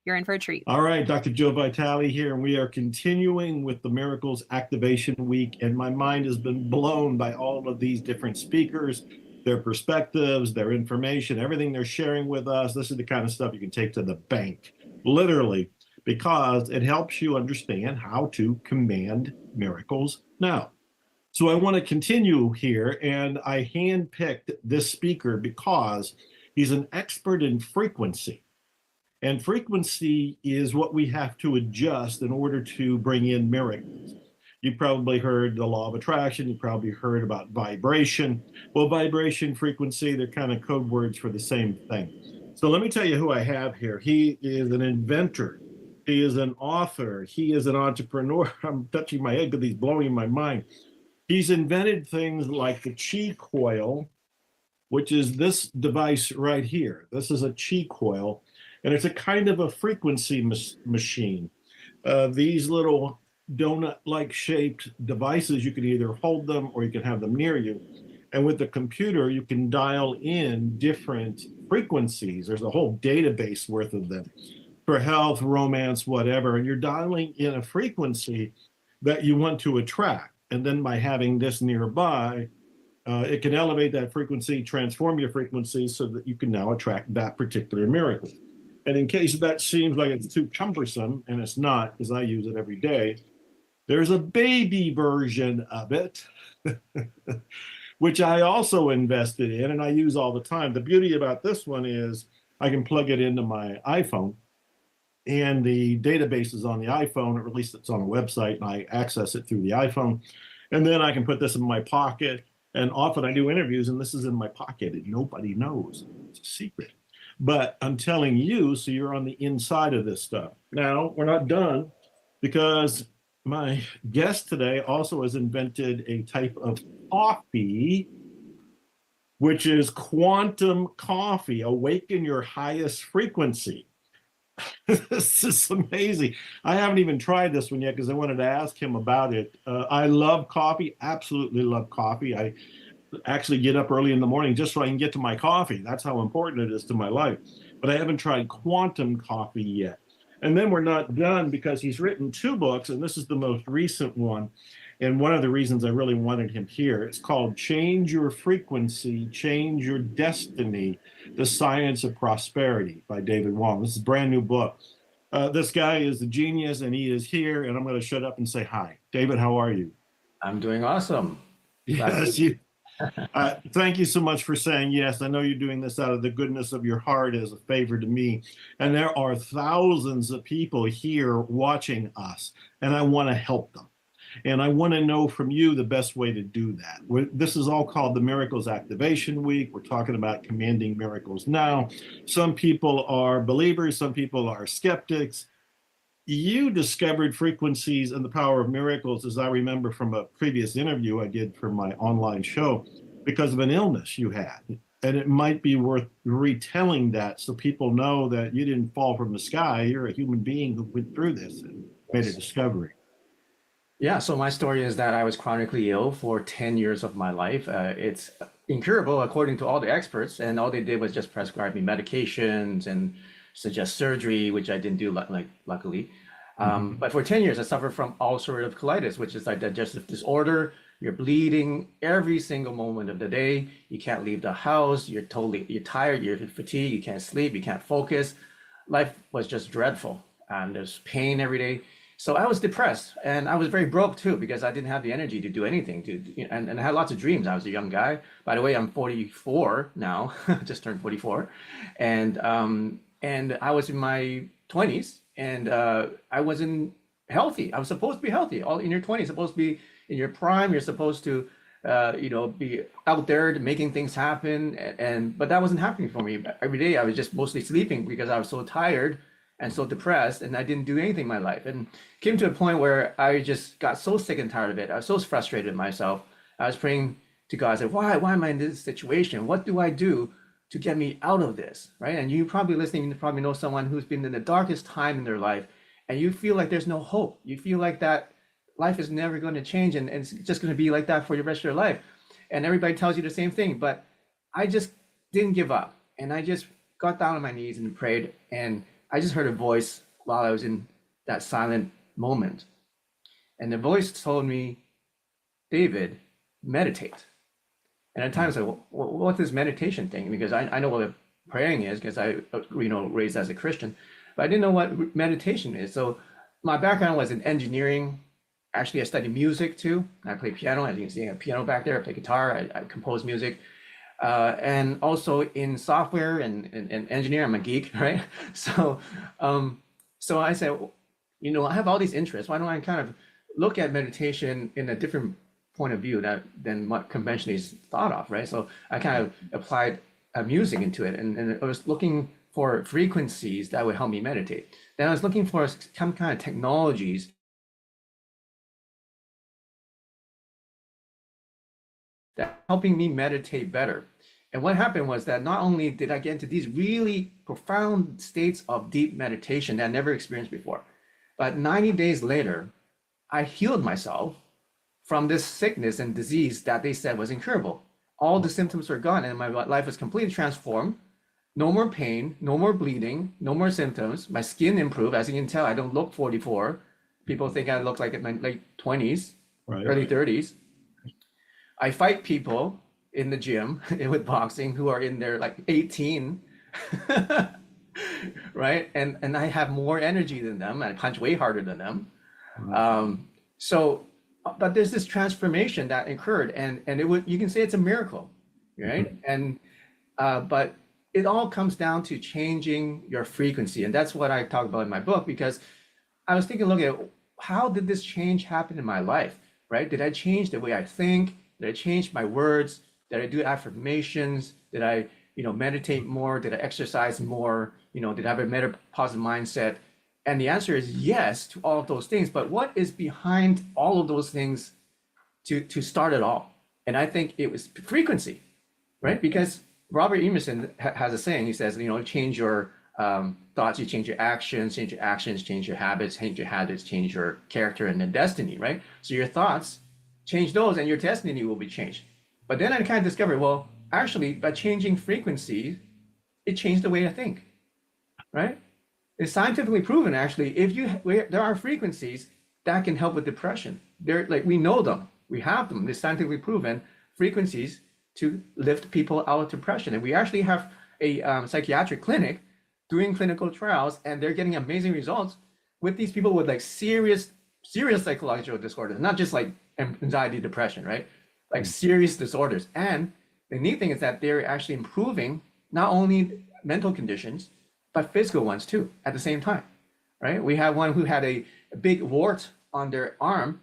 Speaker 1: you're in for a treat.
Speaker 3: All right, Dr. Joe Vitale here, and we are continuing with the Miracles Activation Week. And my mind has been blown by all of these different speakers, their perspectives, their information, everything they're sharing with us. This is the kind of stuff you can take to the bank, literally, because it helps you understand how to command miracles now. So I want to continue here, and I handpicked this speaker because he's an expert in frequency. And frequency is what we have to adjust in order to bring in miracles. You probably heard the law of attraction. You probably heard about vibration. Well, vibration, frequency, they're kind of code words for the same thing. So let me tell you who I have here. He is an inventor. He is an author. He is an entrepreneur. I'm touching my head because he's blowing my mind. He's invented things like the chi coil, which is this device right here. This is a chi coil, and it's a kind of a frequency machine. These little donut-like shaped devices, you can either hold them or you can have them near you. And with the computer, you can dial in different frequencies. There's a whole database worth of them for health, romance, whatever. And you're dialing in a frequency that you want to attract. And then by having this nearby, it can elevate that frequency, transform your frequency so that you can now attract that particular miracle. And in case that seems like it's too cumbersome, and it's not, because I use it every day, there's a baby version of it, which I also invested in and I use all the time. The beauty about this one is I can plug it into my iPhone, and the database is on the iPhone, or at least it's on a website, and I access it through the iPhone. And then I can put this in my pocket, And often I do interviews and this is in my pocket and nobody knows. It's a secret. But I'm telling you, so you're on the inside of this stuff. Now, we're not done because my guest today also has invented a type of coffee, which is quantum coffee. Awaken your highest frequency. This is amazing. I haven't even tried this one yet because I wanted to ask him about it. I love coffee, absolutely love coffee. I actually get up early in the morning just so I can get to my coffee. That's how important it is to my life. But I haven't tried quantum coffee yet. And then we're not done because he's written 2 books, and this is the most recent one. And one of the reasons I really wanted him here, it's called Change Your Frequency, Change Your Destiny, The Science of Prosperity by David Wong. This is a brand new book. This guy is a genius and he is here, and I'm going to shut up and say hi. David, how are you?
Speaker 5: I'm doing awesome.
Speaker 3: Yes, thank you so much for saying yes. I know you're doing this out of the goodness of your heart as a favor to me. And there are thousands of people here watching us, and I want to help them. And I want to know from you the best way to do that. This is all called the Miracles Activation Week. We're talking about commanding miracles now. Some people are believers, some people are skeptics. You discovered frequencies and the power of miracles, as I remember from a previous interview I did for my online show, because of an illness you had. And it might be worth retelling that so people know that you didn't fall from the sky. You're a human being who went through this and made a discovery.
Speaker 5: Yeah, so my story is that I was chronically ill for 10 years of my life. It's incurable according to all the experts, and all they did was just prescribe me medications and suggest surgery, which I didn't do, luckily. But for 10 years, I suffered from ulcerative colitis, which is like digestive disorder. You're bleeding every single moment of the day. You can't leave the house. You're tired, you're fatigued, you can't sleep, you can't focus. Life was just dreadful. There's pain every day. So I was depressed, and I was very broke too, because I didn't have the energy to do anything. And I had lots of dreams. I was a young guy. By the way, I'm 44 now, just turned 44. And I was in my 20s, and I wasn't healthy. I was supposed to be healthy. All in your 20s, supposed to be in your prime. You're supposed to, be out there making things happen. But that wasn't happening for me. Every day I was just mostly sleeping because I was so tired and so depressed, and I didn't do anything in my life. And came to a point where I just got so sick and tired of it. I was so frustrated with myself. I was praying to God. I said, why am I in this situation? What do I do to get me out of this, right? And you probably listening, you probably know someone who's been in the darkest time in their life, and you feel like there's no hope. You feel like that life is never going to change, and it's just going to be like that for the rest of your life. And everybody tells you the same thing, but I just didn't give up. And I just got down on my knees and prayed, and I just heard a voice while I was in that silent moment. And the voice told me, David, meditate. And at times I said, well, what's this meditation thing? Because I know what praying is, because I raised as a Christian, but I didn't know what meditation is. So my background was in engineering. Actually, I studied music too. I play piano. As you can see, I have a piano back there. I play guitar. I compose music. And also in software and engineering, I'm a geek, right? So I said, I have all these interests. Why don't I kind of look at meditation in a different point of view than what conventionally is thought of, right? So I kind of applied music into it, and I was looking for frequencies that would help me meditate. Then I was looking for some kind of technologies that helping me meditate better. And what happened was that not only did I get into these really profound states of deep meditation that I never experienced before, but 90 days later, I healed myself from this sickness and disease that they said was incurable. All the symptoms were gone, and my life was completely transformed. No more pain, no more bleeding, no more symptoms. My skin improved. As you can tell, I don't look 44. People think I look like in my late 20s, early 30s. I fight people in the gym with boxing who are in their like 18, right? And I have more energy than them. I punch way harder than them. But there's this transformation that occurred, and you can say it's a miracle, right? But it all comes down to changing your frequency, and that's what I talk about in my book, because I was taking a look at how did this change happen in my life, right? Did I change the way I think? Did I change my words? Did I do affirmations? Did I, meditate more? Did I exercise more? Did I have a better positive mindset? And the answer is yes to all of those things. But what is behind all of those things to start it all? And I think it was frequency, right? Because Robert Emerson has a saying. He says, change your thoughts, you change your actions, change your habits, change your character and then destiny, right? So your thoughts, change those and your destiny will be changed. But then I kind of discovered, well, actually, by changing frequency, it changed the way I think, right? It's scientifically proven, actually, there are frequencies that can help with depression. We know them, we have them. It's scientifically proven frequencies to lift people out of depression. And we actually have a psychiatric clinic doing clinical trials, and they're getting amazing results with these people with serious psychological disorders, not just like anxiety, depression, right? Like serious disorders. And the neat thing is that they're actually improving not only mental conditions, but physical ones too at the same time, right? We have one who had a big wart on their arm,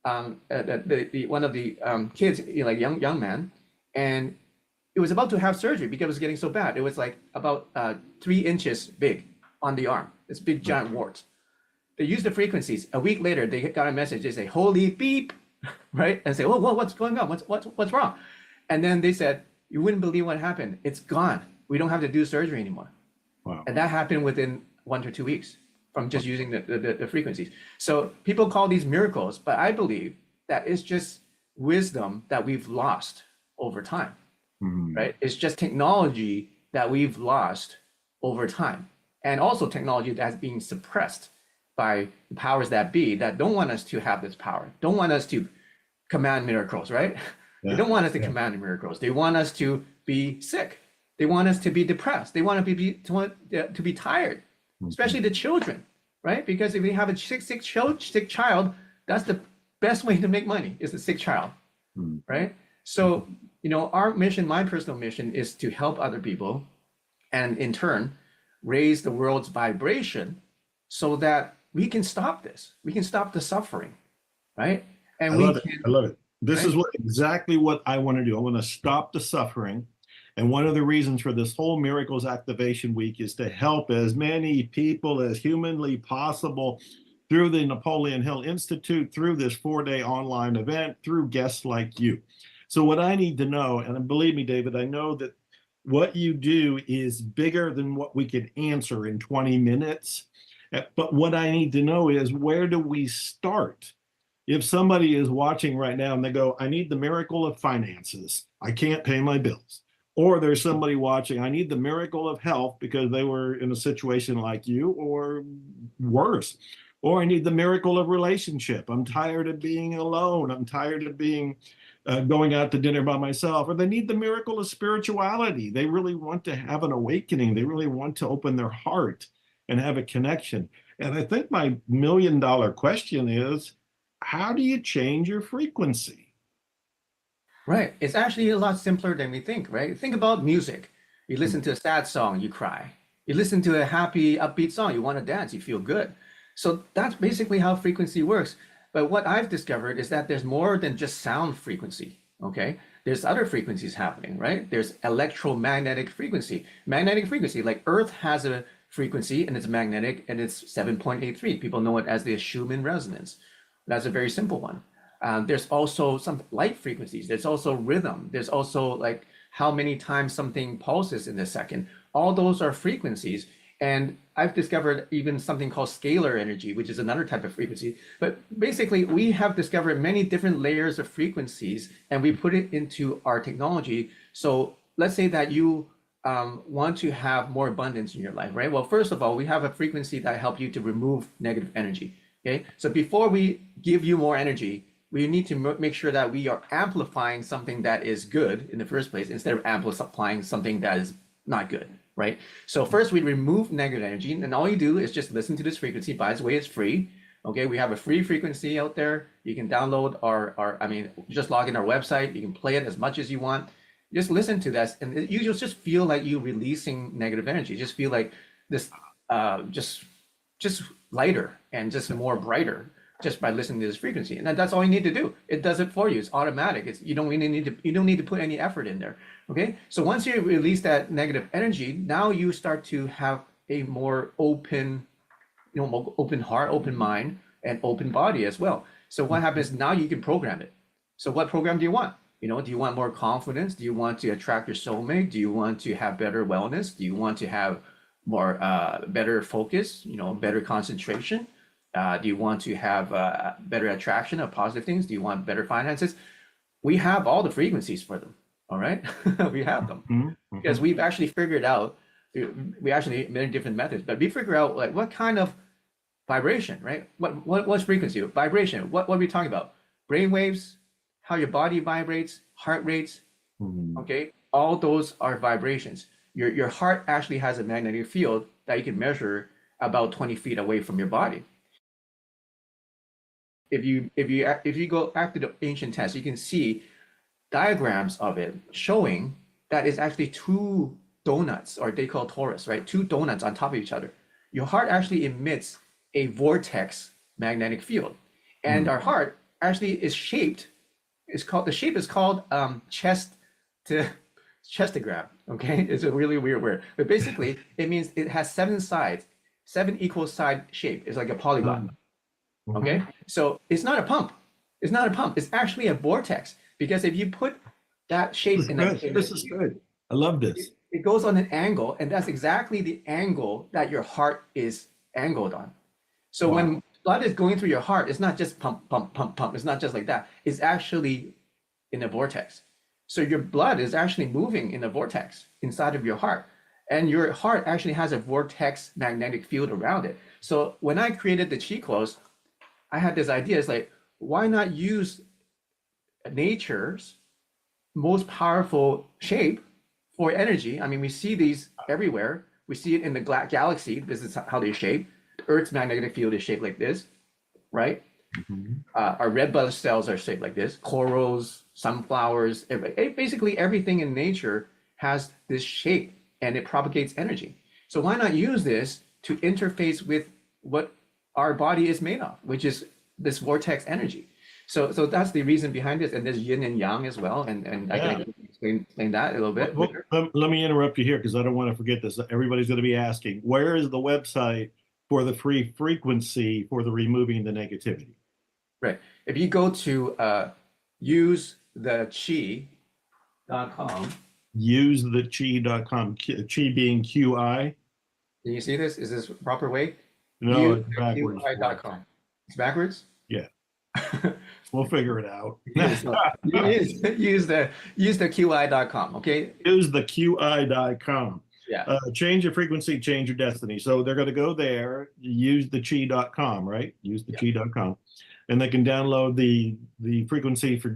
Speaker 5: one of the kids, young man, and it was about to have surgery because it was getting so bad. It was like about 3 inches big on the arm, this big giant wart. They used the frequencies. A week later, they got a message. They say, holy beep, right? And say, oh, what's going on? What's wrong? And then they said, you wouldn't believe what happened. It's gone. We don't have to do surgery anymore.
Speaker 3: Wow.
Speaker 5: And that happened within 1 to 2 weeks from just using the frequencies. So people call these miracles, but I believe that it's just wisdom that we've lost over time. Right? It's just technology that we've lost over time. And also technology that's being suppressed by the powers that be that don't want us to have this power, don't want us to command miracles, right? Yeah. They don't want us to command miracles. They want us to be sick. They want us to be depressed. They want to be tired, especially the children, right? Because if we have a sick child, that's the best way to make money, is a sick child, right? So, our mission, my personal mission, is to help other people and in turn raise the world's vibration so that we can stop this. We can stop the suffering, right? And I
Speaker 3: love it. This is exactly what I want to do. I want to stop the suffering. And one of the reasons for this whole Miracles Activation Week is to help as many people as humanly possible through the Napoleon Hill Institute, through this 4-day online event, through guests like you. So what I need to know, and believe me, David, I know that what you do is bigger than what we could answer in 20 minutes. But what I need to know is, where do we start? If somebody is watching right now and they go, I need the miracle of finances, I can't pay my bills. Or there's somebody watching, I need the miracle of health because they were in a situation like you or worse. Or I need the miracle of relationship. I'm tired of being alone. I'm tired of being going out to dinner by myself. Or they need the miracle of spirituality. They really want to have an awakening. They really want to open their heart and have a connection. And I think my $1 million question is, how do you change your frequency?
Speaker 5: Right. It's actually a lot simpler than we think, right? Think about music. You listen to a sad song, you cry. You listen to a happy, upbeat song, you want to dance, you feel good. So that's basically how frequency works. But what I've discovered is that there's more than just sound frequency, okay? There's other frequencies happening, right? There's electromagnetic frequency. Magnetic frequency, like Earth has a frequency and it's magnetic and it's 7.83. People know it as the Schumann resonance. That's a very simple one. There's also some light frequencies. There's also rhythm. There's also like how many times something pulses in a second. All those are frequencies. And I've discovered even something called scalar energy, which is another type of frequency. But basically, we have discovered many different layers of frequencies, and we put it into our technology. So let's say that you want to have more abundance in your life, right? Well, first of all, we have a frequency that helps you to remove negative energy, okay? So before we give you more energy, we need to make sure that we are amplifying something that is good in the first place, instead of amplifying something that is not good. Right? So first we remove negative energy, and all you do is just listen to this frequency. By the way, it's free. Okay, we have a free frequency out there. You can download just log in our website. You can play it as much as you want. Just listen to this, and you just feel like you releasing negative energy. Just feel like this, just lighter and just more brighter. just by listening to this frequency. And that's all you need to do. It does it for you. It's automatic. You don't need to put any effort in there. Okay. So once you release that negative energy, now you start to have a more open, more open heart, open mind, and open body as well. So what happens now? You can program it. So what program do you want? Do you want more confidence? Do you want to attract your soulmate? Do you want to have better wellness? Do you want to have more better focus? Better concentration? Do you want to have better attraction of positive things? Do you want better finances? We have all the frequencies for them. All right, we have them because we've actually figured out. We actually many different methods, but we figure out like what kind of vibration, right? What's frequency? Vibration. What are we talking about? Brain waves, how your body vibrates, heart rates. Okay, all those are vibrations. Your heart actually has a magnetic field that you can measure about 20 feet away from your body. If you go back to the ancient text, you can see diagrams of it showing that it's actually two donuts, or they call torus, right? Two donuts on top of each other. Your heart actually emits a vortex magnetic field, and our heart actually is shaped. The shape is called chestogram. Okay, it's a really weird word, but basically it means it has 7 sides, 7 equal side shape. It's like a polygon. Okay, so it's not a pump. It's not a pump. It's actually a vortex, because if you put that shape
Speaker 3: this is good. I love this.
Speaker 5: It goes on an angle, and that's exactly the angle that your heart is angled on. So when blood is going through your heart, it's not just pump, pump, pump, pump. It's not just like that. It's actually in a vortex. So your blood is actually moving in a vortex inside of your heart. And your heart actually has a vortex magnetic field around it. So when I created the Chi clothes, I had this idea. It's like, why not use nature's most powerful shape for energy? I mean, we see these everywhere. We see it in the galaxy. This is how they shape. The Earth's magnetic field is shaped like this, right? Our red blood cells are shaped like this. Corals, sunflowers, basically everything in nature has this shape, and it propagates energy. So why not use this to interface with what our body is made of, which is this vortex energy? So that's the reason behind this, and there's yin and yang as well, and I can explain that a little bit.
Speaker 3: Let me interrupt you here, because I don't want to forget this. Everybody's going to be asking, where is the website for the free frequency for the removing the negativity?
Speaker 5: Right. If you go to usethechi.com.
Speaker 3: Usethechi.com. Chi being QI.
Speaker 5: Can you see this? Is this proper way?
Speaker 3: No, it's backwards.
Speaker 5: QI.com. It's backwards?
Speaker 3: Yeah. We'll figure it out.
Speaker 5: use the QI.com, okay?
Speaker 3: Use the QI.com.
Speaker 5: Yeah.
Speaker 3: Change your frequency, change your destiny. So they're going to go there, use the chi.com, right? Use the chi.com. And they can download the frequency for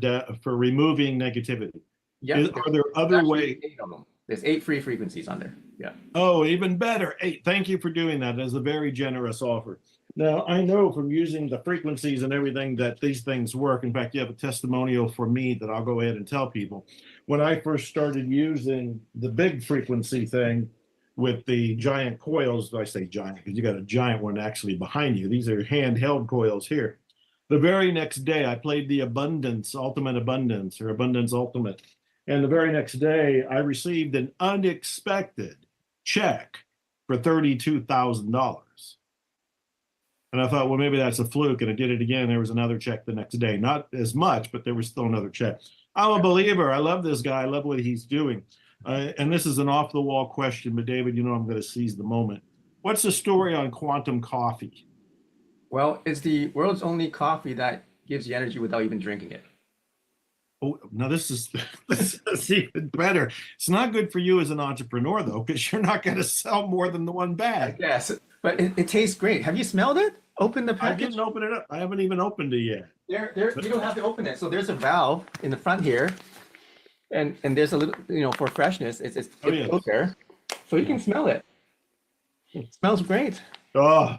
Speaker 3: removing negativity.
Speaker 5: Yeah.
Speaker 3: Are there other ways?
Speaker 5: 8 of them. There's 8 free frequencies on there. Yeah.
Speaker 3: Oh, even better. 8. Thank you for doing that. That's a very generous offer. Now, I know from using the frequencies and everything that these things work. In fact, you have a testimonial for me that I'll go ahead and tell people. When I first started using the big frequency thing with the giant coils, I say giant because you got a giant one actually behind you. These are handheld coils here. The very next day, I played the Ultimate Abundance, or Abundance Ultimate. And the very next day, I received an unexpected check for $32,000. And I thought, well, maybe that's a fluke. And I did it again. There was another check the next day. Not as much, but there was still another check. I'm a believer. I love this guy. I love what he's doing. And this is an off-the-wall question, but David, I'm going to seize the moment. What's the story on quantum coffee?
Speaker 5: Well, it's the world's only coffee that gives you energy without even drinking it.
Speaker 3: Oh, now this is even better. It's not good for you as an entrepreneur, though, because you're not going to sell more than the one bag.
Speaker 5: Yes, but it tastes great. Have you smelled it? Open the package.
Speaker 3: I didn't open it up. I haven't even opened it yet.
Speaker 5: You don't have to open it. So there's a valve in the front here, and there's a little, for freshness. It's there, so you can smell it. It smells great.
Speaker 3: Oh,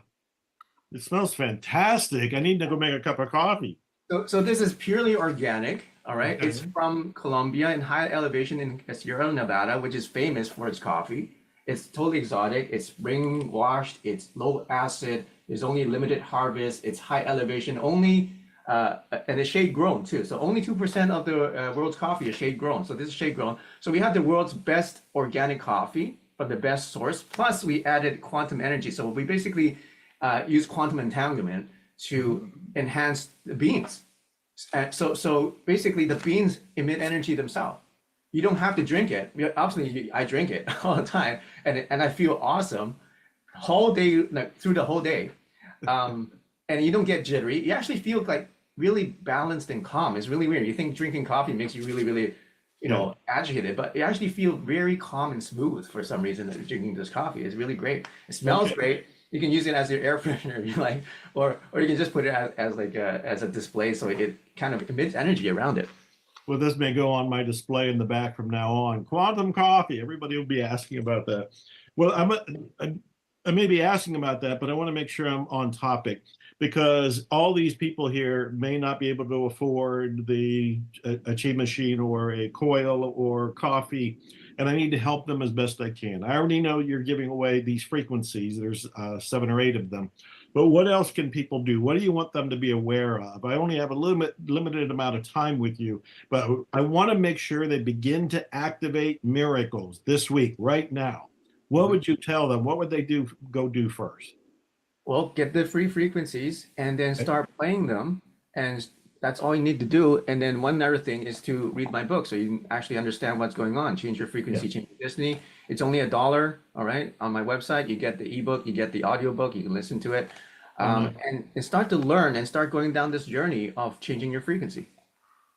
Speaker 3: it smells fantastic. I need to go make a cup of coffee.
Speaker 5: So this is purely organic. All right.
Speaker 3: Okay.
Speaker 5: It's from Colombia in high elevation in Sierra Nevada, which is famous for its coffee. It's totally exotic. It's spring washed. It's low acid. There's only limited harvest. It's high elevation only, and it's shade grown too. So only 2% of the world's coffee is shade grown. So this is shade grown. So we have the world's best organic coffee from the best source. Plus we added quantum energy. So we basically use quantum entanglement to enhance the beans. So basically the beans emit energy themselves. You don't have to drink it. Obviously, I drink it all the time, and I feel awesome whole day, like through the whole day. And you don't get jittery. You actually feel like really balanced and calm. It's really weird. You think drinking coffee makes you really, really, agitated, but you actually feel very calm and smooth for some reason that you're drinking this coffee. It's really great. It smells great. You can use it as your air freshener, if you like, or you can just put it as a display, so it kind of emits energy around it.
Speaker 3: Well, this may go on my display in the back from now on. Quantum coffee. Everybody will be asking about that. Well, I may be asking about that, but I want to make sure I'm on topic, because all these people here may not be able to afford the Achieve machine or a coil or coffee, and I need to help them as best I can. I already know you're giving away these frequencies. There's 7 or 8 of them. But what else can people do? What do you want them to be aware of? I only have a limited amount of time with you, but I want to make sure they begin to activate miracles this week, right now. What would you tell them? What would they go do first?
Speaker 5: Well, get the free frequencies and then start playing them. And that's all you need to do. And then one other thing is to read my book so you can actually understand what's going on. Change Your Frequency, Change Your Destiny. It's only $1, all right? On my website, you get the ebook, you get the audiobook, you can listen to it. And start to learn and start going down this journey of changing your frequency.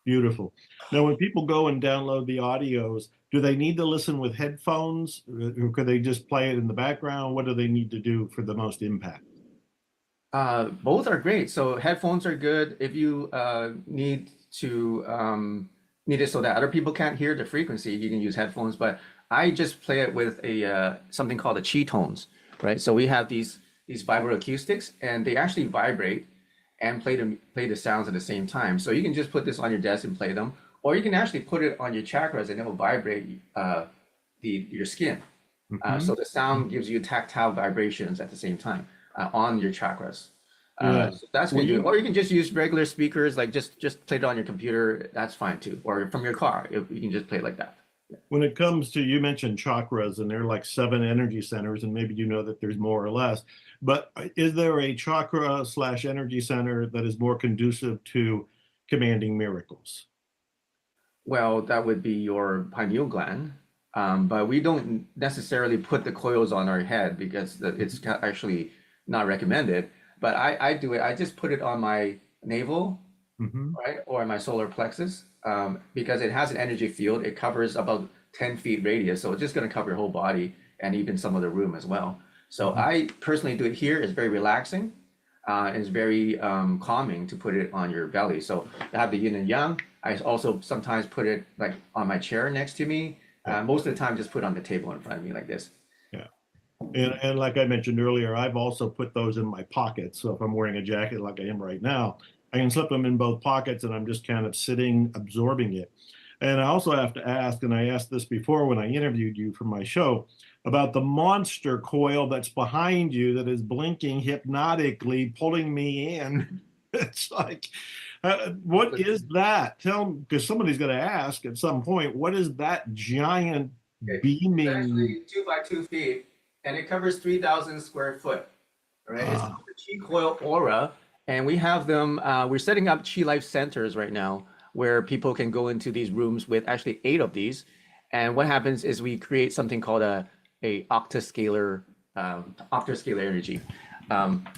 Speaker 3: Beautiful. Now, when people go and download the audios, do they need to listen with headphones, or could they just play it in the background? What do they need to do for the most impact?
Speaker 5: Both are great. So headphones are good. If you need it so that other people can't hear the frequency, you can use headphones. But I just play it with a something called a chi tones, right? So we have these vibroacoustics, and they actually vibrate and play the sounds at the same time. So you can just put this on your desk and play them, or you can actually put it on your chakras and it will vibrate your skin. So the sound gives you tactile vibrations at the same time on your chakras. So that's what you do. Or you can just use regular speakers, like just play it on your computer. That's fine too. Or from your car, you can just play it like that.
Speaker 3: When it comes to, you mentioned chakras, and they're like 7 energy centers, and maybe you know that there's more or less, but is there a chakra / energy center that is more conducive to commanding miracles?
Speaker 5: Well, that would be your pineal gland. But we don't necessarily put the coils on our head because it's actually not recommended. But I do it. I just put it on my navel, right, or my solar plexus, because it has an energy field. It covers about 10 feet radius, so it's just going to cover your whole body and even some of the room as well. So I personally do it here. It's very relaxing. It's very calming to put it on your belly. So I have the yin and yang. I also sometimes put it like on my chair next to me. Most of the time, just put it on the table in front of me like this.
Speaker 3: Yeah. And like I mentioned earlier, I've also put those in my pockets. So if I'm wearing a jacket like I am right now, I can slip them in both pockets, and I'm just kind of sitting, absorbing it. And I also have to ask, and I asked this before when I interviewed you for my show, about the monster coil that's behind you that is blinking hypnotically, pulling me in. It's like, what is that? Tell me, because somebody's going to ask at some point, what is that giant beaming?
Speaker 5: It's actually 2 by 2 feet, and it covers 3,000 square foot. Right? It's called the Chi Coil Aura, and we have them. We're setting up Chi Life centers right now, where people can go into these rooms with actually 8 of these. And what happens is we create something called a octascalar energy.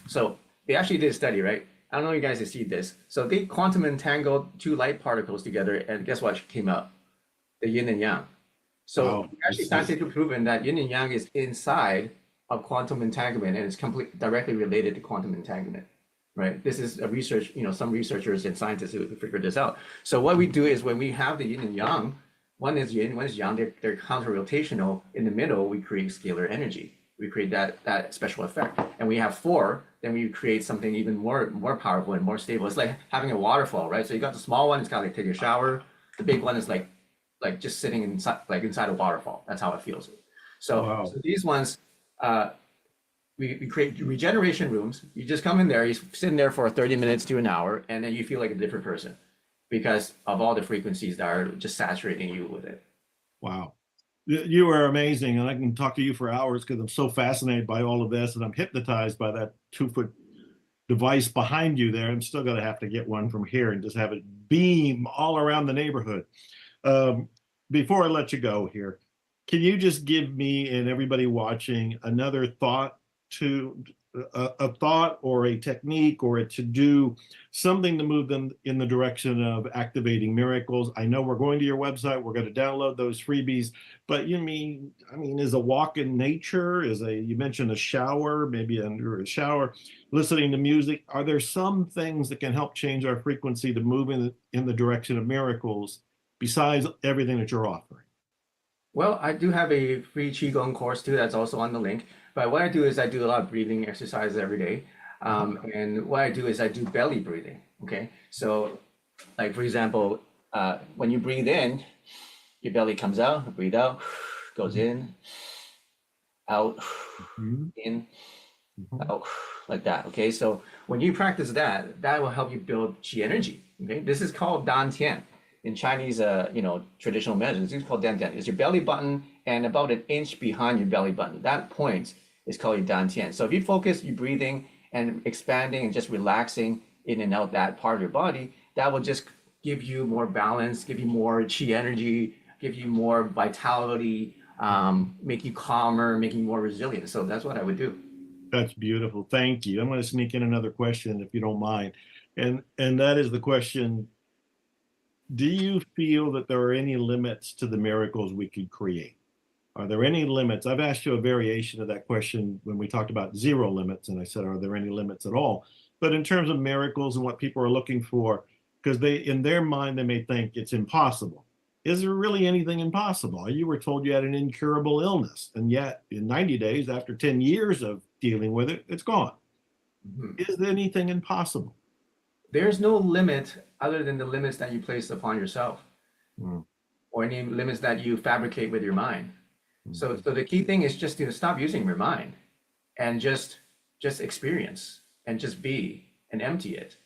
Speaker 5: So they actually did a study, right? I don't know if you guys have seen this. So they quantum entangled 2 light particles together, and guess what came out? The yin and yang. So actually scientifically proven that yin and yang is inside of quantum entanglement, and it's completely directly related to quantum entanglement. Right. This is a research, some researchers and scientists who figured this out. So what we do is when we have the yin and yang, one is yin, one is yang, they're counter-rotational. In the middle, we create scalar energy. We create that special effect. And we have 4, then we create something even more powerful and more stable. It's like having a waterfall, right? So you got the small one, it's kind of like taking a shower. The big one is like just sitting inside a waterfall. That's how it feels. So, so these ones, we create regeneration rooms. You just come in there, you sit in there for 30 minutes to an hour, and then you feel like a different person because of all the frequencies that are just saturating you with it.
Speaker 3: Wow. You are amazing. And I can talk to you for hours because I'm so fascinated by all of this, and I'm hypnotized by that 2-foot device behind you there. I'm still going to have to get one from here and just have it beam all around the neighborhood. Before I let you go here, can you just give me and everybody watching another thought to a thought or a technique or a to-do, something to move them in the direction of activating miracles? I know we're going to your website. We're going to download those freebies, but I mean, is a walk in nature, you mentioned a shower, maybe under a shower, listening to music. Are there some things that can help change our frequency to move in the direction of miracles besides everything that you're offering?
Speaker 5: Well, I do have a free Qigong course too that's also on the link. But what I do is I do a lot of breathing exercises every day. And what I do is I do belly breathing, okay? So like, for example, when you breathe in, your belly comes out, breathe out, goes in, out, in, out, like that, okay? So when you practice that, that will help you build Qi energy, okay? This is called Dan Tian. In Chinese, traditional medicine, it's called Dan Tian. It's your belly button and about an inch behind your belly button. That point is called your Dan Tian. So if you focus your breathing and expanding and just relaxing in and out that part of your body, that will just give you more balance, give you more Qi energy, give you more vitality, make you calmer, make you more resilient. So that's what I would do.
Speaker 3: That's beautiful. Thank you. I'm going to sneak in another question if you don't mind. And that is the question: do you feel that there are any limits to the miracles we could create? Are there any limits? I've asked you a variation of that question when we talked about zero limits, and I said, are there any limits at all? But in terms of miracles and what people are looking for, because in their mind, they may think it's impossible. Is there really anything impossible? You were told you had an incurable illness, and yet in 90 days, after 10 years of dealing with it, it's gone. Is there anything impossible?
Speaker 5: There's no limit other than the limits that you place upon yourself, or any limits that you fabricate with your mind. So the key thing is just to stop using your mind and just experience and just be and empty it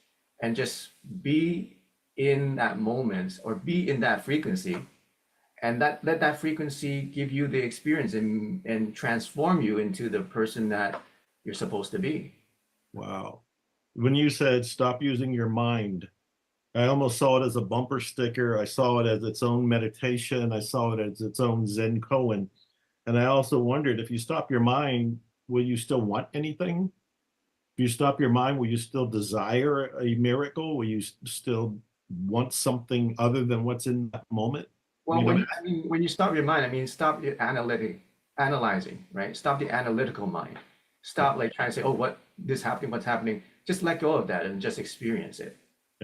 Speaker 5: and just be in that moment or be in that frequency, and let that frequency give you the experience and transform you into the person that you're supposed to be.
Speaker 3: Wow. When you said stop using your mind, I almost saw it as a bumper sticker. I saw it as its own meditation. I saw it as its own Zen koan. And I also wondered, if you stop your mind, will you still want anything? If you stop your mind, will you still desire a miracle? Will you still want something other than what's in that moment?
Speaker 5: Well, when you stop your mind, stop your analyzing, right? Stop the analytical mind. Stop like trying to say, oh, what's happening? Just let go of that and just experience it,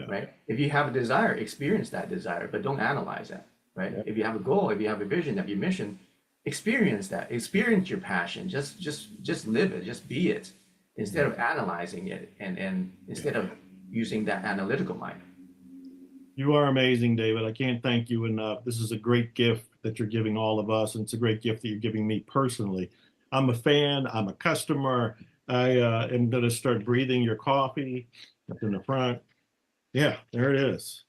Speaker 5: right? If you have a desire, experience that desire, but don't analyze that, right? Yeah. If you have a goal, if you have a vision, if you have a mission, experience that. Experience your passion. Just live it. Just be it, instead of analyzing it and instead of using that analytical mind.
Speaker 3: You are amazing, David. I can't thank you enough. This is a great gift that you're giving all of us, and it's a great gift that you're giving me personally. I'm a fan. I'm a customer. I am going to start breathing your coffee up in the front. Yeah, there it is.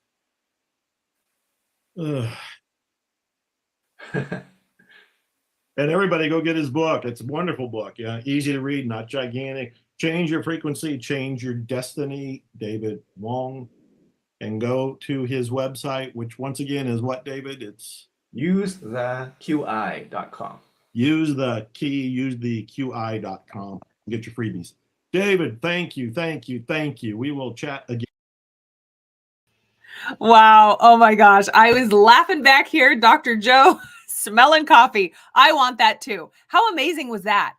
Speaker 3: And everybody go get his book. It's a wonderful book. Yeah, easy to read, not gigantic. Change Your Frequency, Change Your Destiny, David Wong. And go to his website, which once again is what, David? It's
Speaker 5: usetheqi.com.
Speaker 3: Use the QI.com. Get your freebies. David, thank you. We will chat again.
Speaker 1: Wow. Oh my gosh. I was laughing back here, Dr. Joe, smelling coffee. I want that too. How amazing was that?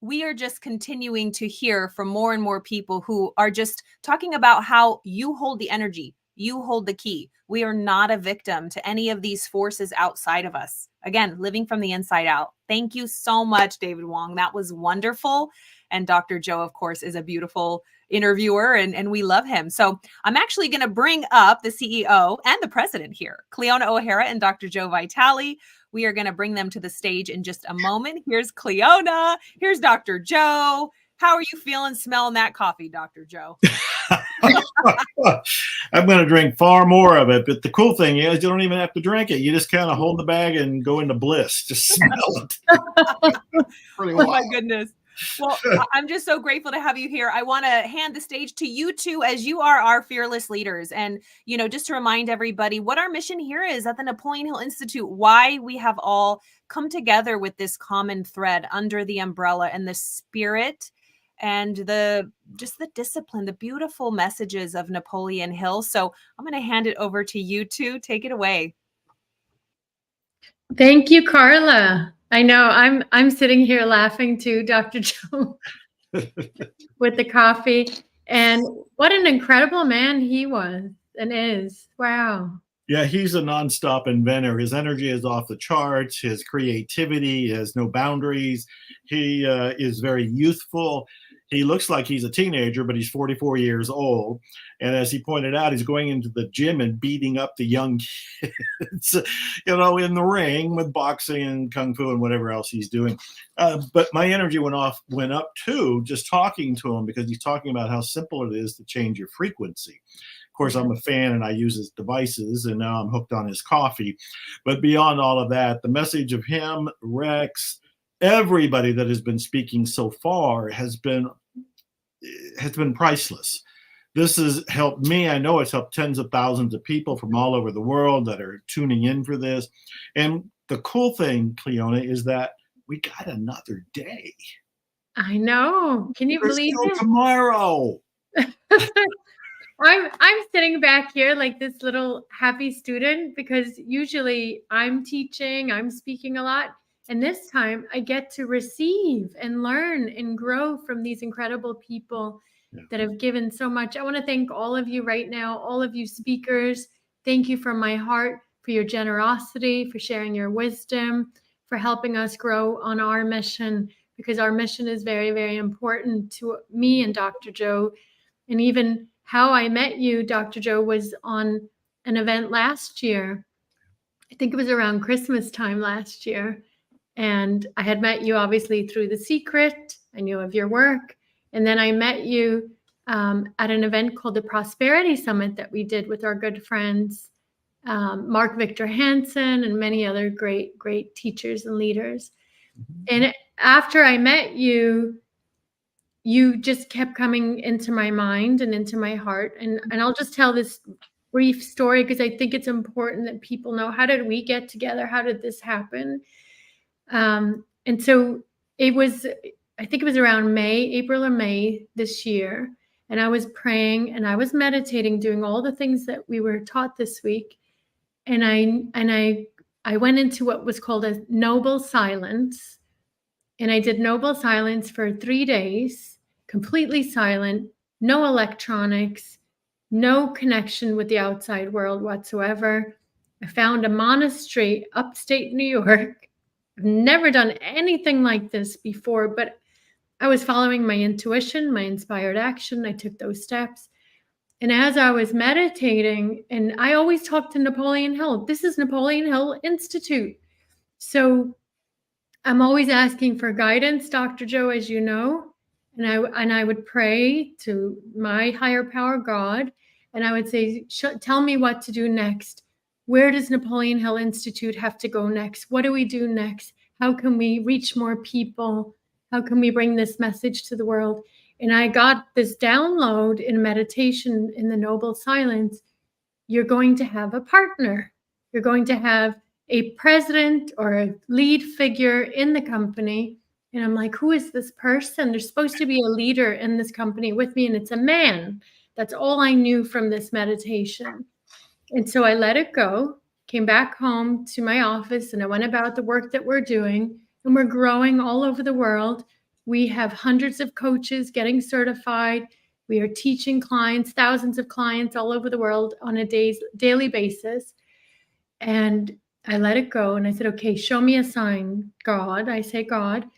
Speaker 1: We are just continuing to hear from more and more people who are just talking about how you hold the energy, you hold the key. We are not a victim to any of these forces outside of us. Again, living from the inside out. Thank you so much, David Wong. That was wonderful. And Dr. Joe, of course, is a beautiful interviewer, and we love him. So I'm actually going to bring up the CEO and the president here, Cleona O'Hara and Dr. Joe Vitale. we are going to bring them to the stage in just a moment. Here's Cleona. Here's Dr. Joe. How are you feeling smelling that coffee, Dr. Joe?
Speaker 3: I'm going to drink far more of it. But the cool thing is you don't even have to drink it. You just kind of hold the bag and go into bliss. Just smell it. Pretty
Speaker 1: Oh,
Speaker 3: wild.
Speaker 1: my goodness. Well, I'm just so grateful to have you here. I want to hand the stage to you two, as you are our fearless leaders. And, you know, just to remind everybody what our mission here is at the Napoleon Hill Institute, why we have all come together with this common thread under the umbrella and the spirit and the discipline, the beautiful messages of Napoleon Hill. So I'm going to hand it over to you two. Take it away.
Speaker 6: Thank you, Carla. I know I'm sitting here laughing too, Dr. Joe, with the coffee. And what an incredible man he was and is. Wow.
Speaker 3: Yeah, he's a nonstop inventor. His energy is off the charts. His creativity has no boundaries. He is very youthful. He looks like he's a teenager, but he's 44 years old. And as he pointed out, he's going into the gym and beating up the young kids, you know, in the ring with boxing and kung fu and whatever else he's doing. But my energy went up too, just talking to him, because he's talking about how simple it is to change your frequency. Of course, I'm a fan and I use his devices, and now I'm hooked on his coffee. But beyond all of that, the message of him, Rex, everybody that has been speaking so far has been priceless. This has helped me. I know it's helped tens of thousands of people from all over the world that are tuning in for this. And the cool thing, Cleona, is that we got another day.
Speaker 6: I know. Can you believe it?
Speaker 3: Tomorrow.
Speaker 6: I'm sitting back here like this little happy student, because usually I'm teaching, I'm speaking a lot. And this time I get to receive and learn and grow from these incredible people that have given so much. I want to thank all of you right now, all of you speakers. Thank you from my heart for your generosity, for sharing your wisdom, for helping us grow on our mission, because our mission is very, very important to me and Dr. Joe. And even how I met you, Dr. Joe, was on an event last year. I think it was around Christmas time last year. And I had met you obviously through The Secret. I knew of your work. And then I met you at an event called the Prosperity Summit that we did with our good friends, Mark Victor Hansen and many other great, great teachers and leaders. And after I met you, you just kept coming into my mind and into my heart. And I'll just tell this brief story because I think it's important that people know, how did we get together? How did this happen? And so it was, I think it was around April or May this year. And I was praying and I was meditating, doing all the things that we were taught this week. And I went into what was called a noble silence. And I did noble silence for 3 days, completely silent, no electronics, no connection with the outside world whatsoever. I found a monastery upstate New York. I've never done anything like this before, but I was following my intuition, my inspired action. I took those steps. And as I was meditating, and I always talk to Napoleon Hill. This is Napoleon Hill Institute. So I'm always asking for guidance, Dr. Joe, as you know. And I would pray to my higher power, God, and I would say, tell me what to do next. Where does Napoleon Hill Institute have to go next? What do we do next? How can we reach more people? How can we bring this message to the world? And I got this download in meditation in the noble silence. You're going to have a partner. You're going to have a president or a lead figure in the company. And I'm like, who is this person? There's supposed to be a leader in this company with me, and it's a man. That's all I knew from this meditation. And so I let it go, came back home to my office, and I went about the work that we're doing, and we're growing all over the world. We have hundreds of coaches getting certified. We are teaching clients, thousands of clients all over the world on a daily basis. And I let it go, and I said, okay, show me a sign, God. I said, God,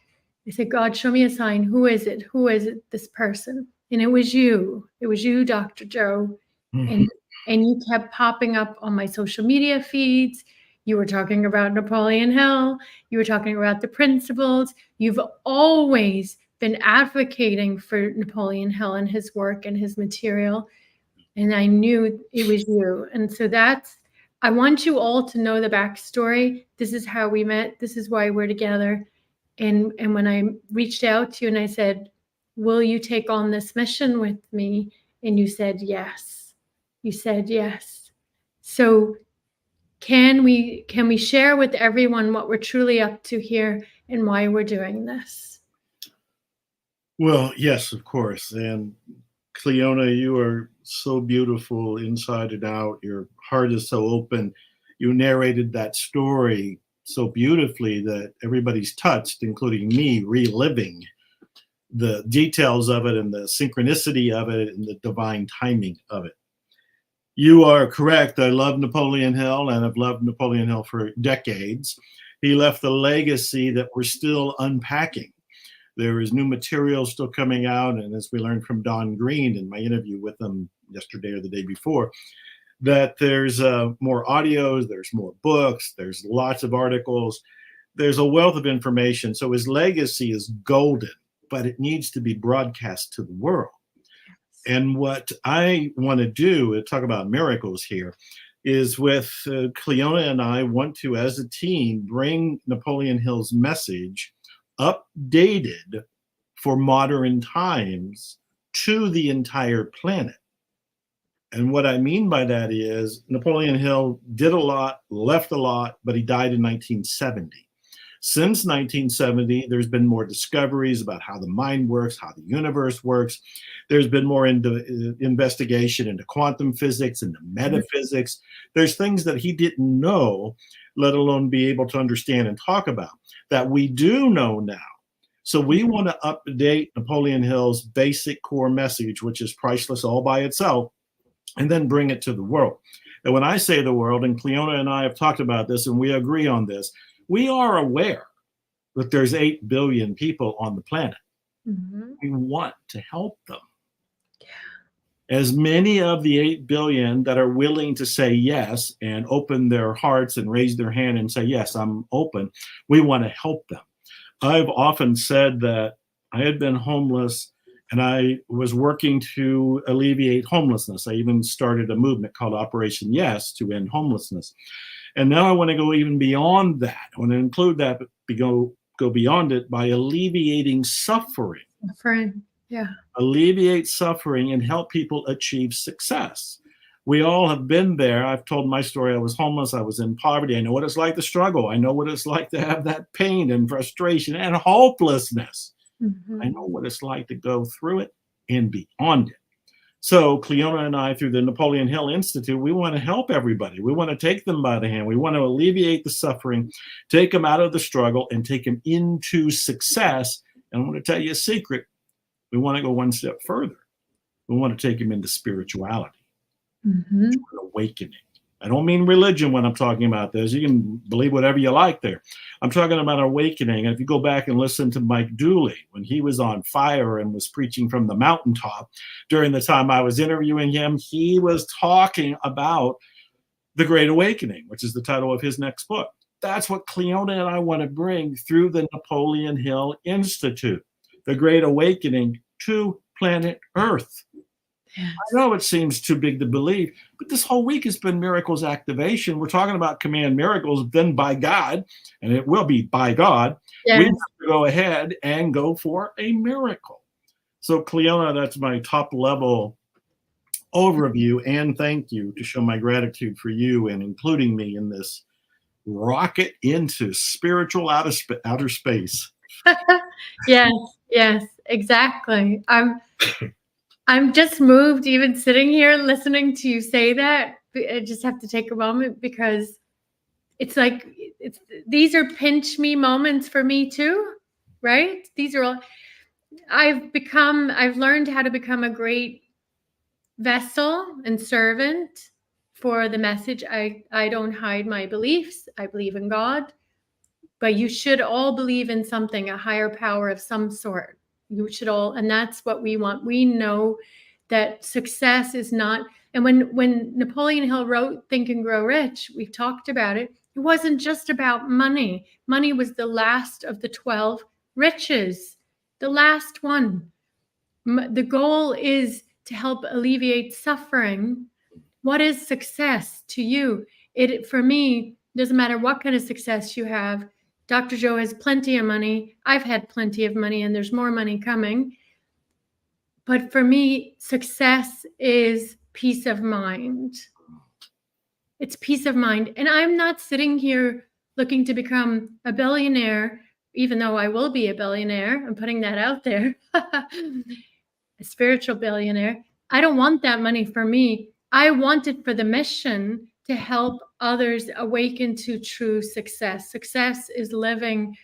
Speaker 6: show me a sign. Who is it? Who is it, this person? And it was you. It was you, Dr. Joe. Mm-hmm. And you kept popping up on my social media feeds. You were talking about Napoleon Hill. You were talking about the principles. You've always been advocating for Napoleon Hill and his work and his material. And I knew it was you. And so I want you all to know the backstory. This is how we met. This is why we're together. And when I reached out to you and I said, will you take on this mission with me? And you said, yes. You said, yes. So can we share with everyone what we're truly up to here and why we're doing this?
Speaker 3: Well, yes, of course. And Cleona, you are so beautiful inside and out. Your heart is so open. You narrated that story so beautifully that everybody's touched, including me, reliving the details of it and the synchronicity of it and the divine timing of it. You are correct. I love Napoleon Hill, and I've loved Napoleon Hill for decades. He left a legacy that we're still unpacking. There is new material still coming out, and as we learned from Don Green in my interview with him yesterday or the day before, that there's more audios, there's more books, there's lots of articles, there's a wealth of information. So his legacy is golden, but it needs to be broadcast to the world. And what I want to do, talk about miracles here, is with Cleona and I want to, as a team, bring Napoleon Hill's message updated for modern times to the entire planet. And what I mean by that is Napoleon Hill did a lot, left a lot, but he died in 1970. Since 1970, there's been more discoveries about how the mind works, how the universe works. There's been more investigation into quantum physics and metaphysics. There's things that he didn't know, let alone be able to understand and talk about, that we do know now. So we want to update Napoleon Hill's basic core message, which is priceless all by itself, and then bring it to the world. And when I say the world, and Cleona and I have talked about this and we agree on this, we are aware that there's 8 billion people on the planet. Mm-hmm. We want to help them. Yeah. As many of the 8 billion that are willing to say yes and open their hearts and raise their hand and say, yes, I'm open, we want to help them. I've often said that I had been homeless and I was working to alleviate homelessness. I even started a movement called Operation Yes to end homelessness. And now I want to go even beyond that. I want to include that, but go beyond it by alleviating suffering.
Speaker 6: Suffering, yeah.
Speaker 3: Alleviate suffering and help people achieve success. We all have been there. I've told my story. I was homeless. I was in poverty. I know what it's like to struggle. I know what it's like to have that pain and frustration and hopelessness. Mm-hmm. I know what it's like to go through it and beyond it. So Cleona and I, through the Napoleon Hill Institute, we want to help everybody. We want to take them by the hand. We want to alleviate the suffering, take them out of the struggle, and take them into success. And I want to tell you a secret. We want to go one step further. We want to take them into spirituality, mm-hmm. awakening. I don't mean religion when I'm talking about this. You can believe whatever you like there. I'm talking about awakening. And if you go back and listen to Mike Dooley, when he was on fire and was preaching from the mountaintop during the time I was interviewing him, he was talking about the Great Awakening, which is the title of his next book. That's what Cleona and I want to bring through the Napoleon Hill Institute, the Great Awakening to planet Earth. Yes. I know it seems too big to believe, but this whole week has been miracles activation. We're talking about command miracles then by God, and it will be by God. Yes. We have to go ahead and go for a miracle. So Cleona, that's my top level overview, and thank you to show my gratitude for you and including me in this rocket into spiritual outer space.
Speaker 6: Yes, exactly. I'm just moved even sitting here listening to you say that. I just have to take a moment because it's like these are pinch me moments for me too, right? These are all I've learned how to become a great vessel and servant for the message. I don't hide my beliefs. I believe in God, but you should all believe in something, a higher power of some sort. You should all, and that's what we want. We know that success is not, and when Napoleon Hill wrote Think and Grow Rich, we've talked about it. It wasn't just about money. Money was the last of the 12 riches, the last one. The goal is to help alleviate suffering. What is success to you? For me, doesn't matter what kind of success you have. Dr. Joe has plenty of money. I've had plenty of money, and there's more money coming. But for me, success is peace of mind. It's peace of mind. And I'm not sitting here looking to become a billionaire, even though I will be a billionaire. I'm putting that out there. A spiritual billionaire. I don't want that money for me. I want it for the mission to help others awaken to true success. Success is living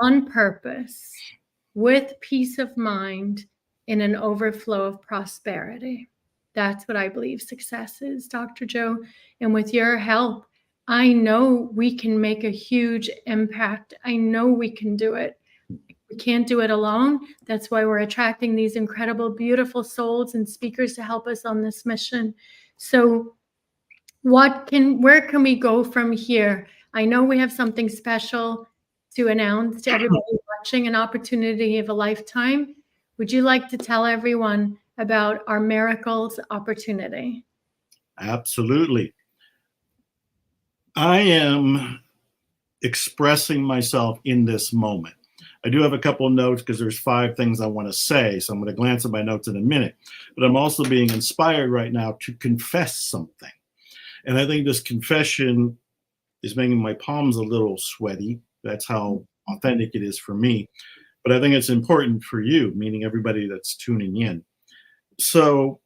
Speaker 6: on purpose with peace of mind in an overflow of prosperity. That's what I believe success is, Dr. Joe. And with your help, I know we can make a huge impact. I know we can do it. We can't do it alone. That's why we're attracting these incredible, beautiful souls and speakers to help us on this mission. So where can we go from here? I know we have something special to announce to everybody watching, an opportunity of a lifetime. Would you like to tell everyone about our Miracles opportunity?
Speaker 3: Absolutely. I am expressing myself in this moment. I do have a couple of notes because there's 5 things I want to say. So I'm going to glance at my notes in a minute. But I'm also being inspired right now to confess something. And I think this confession is making my palms a little sweaty. That's how authentic it is for me. But I think it's important for you, meaning everybody that's tuning in. So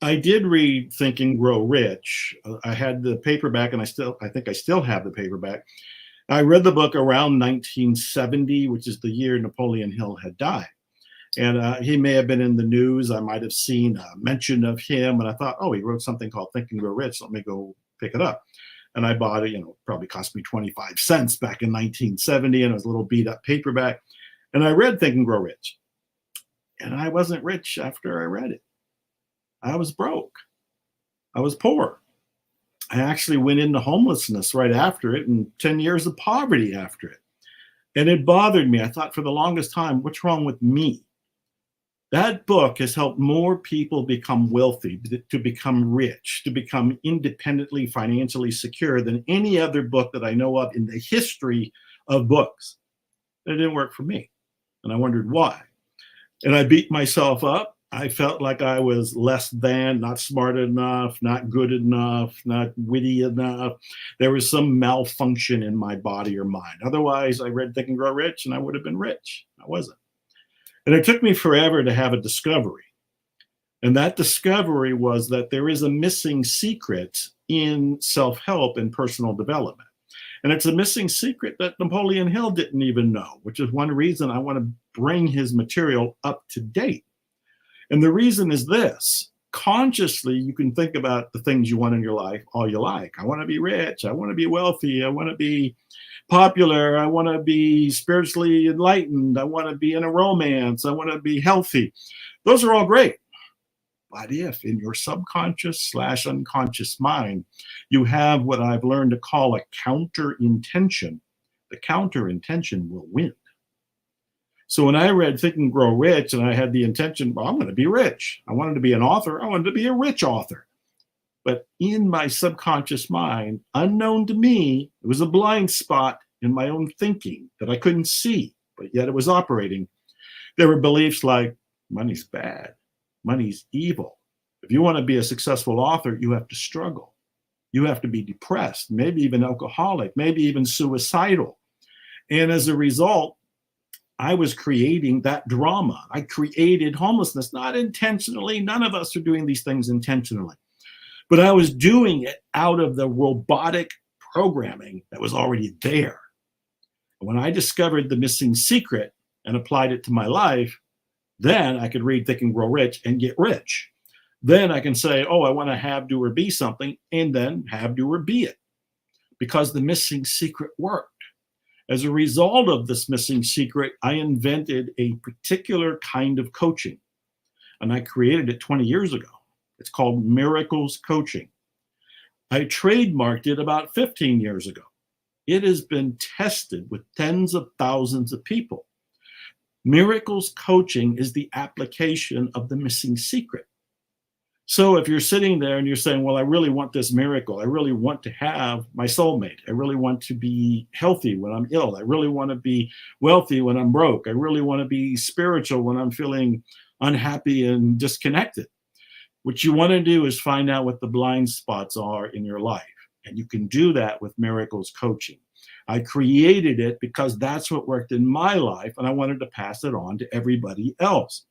Speaker 3: I did read Think and Grow Rich. I had the paperback, and I think I still have the paperback. I read the book around 1970, which is the year Napoleon Hill had died. And he may have been in the news. I might have seen a mention of him. And I thought, oh, he wrote something called Think and Grow Rich. Let me go pick it up. And I bought it, probably cost me 25 cents back in 1970. And it was a little beat up paperback. And I read Think and Grow Rich. And I wasn't rich after I read it. I was broke. I was poor. I actually went into homelessness right after it and 10 years of poverty after it. And it bothered me. I thought for the longest time, what's wrong with me? That book has helped more people become wealthy, to become rich, to become independently financially secure than any other book that I know of in the history of books. It didn't work for me. And I wondered why. And I beat myself up. I felt like I was less than, not smart enough, not good enough, not witty enough. There was some malfunction in my body or mind. Otherwise, I read Think and Grow Rich and I would have been rich. I wasn't. And it took me forever to have a discovery. And that discovery was that there is a missing secret in self-help and personal development. And it's a missing secret that Napoleon Hill didn't even know, which is one reason I want to bring his material up to date. And the reason is this: consciously, you can think about the things you want in your life all you like. I want to be rich. I want to be wealthy. I want to be popular. I want to be spiritually enlightened. I want to be in a romance. I want to be healthy. Those are all great. But if in your subconscious/unconscious mind, you have what I've learned to call a counter intention, the counter intention will win. So when I read Think and Grow Rich and I had the intention, well, I'm going to be rich. I wanted to be an author. I wanted to be a rich author. But in my subconscious mind, unknown to me, it was a blind spot in my own thinking that I couldn't see, but yet it was operating. There were beliefs like money's bad, money's evil. If you want to be a successful author, you have to struggle. You have to be depressed, maybe even alcoholic, maybe even suicidal. And as a result, I was creating that drama. I created homelessness, not intentionally. None of us are doing these things intentionally. But I was doing it out of the robotic programming that was already there. When I discovered the missing secret and applied it to my life, then I could read Think and Grow Rich and get rich. Then I can say, oh, I want to have, do, or be something, and then have, do, or be it. Because the missing secret worked. As a result of this missing secret, I invented a particular kind of coaching. And I created it 20 years ago. It's called Miracles Coaching. I trademarked it about 15 years ago. It has been tested with tens of thousands of people. Miracles coaching is the application of the missing secret. So if you're sitting there and you're saying, well, I really want this miracle. I really want to have my soulmate. I really want to be healthy when I'm ill. I really want to be wealthy when I'm broke. I really want to be spiritual when I'm feeling unhappy and disconnected. What you want to do is find out what the blind spots are in your life. And you can do that with miracles coaching. I created it because that's what worked in my life, and I wanted to pass it on to everybody else.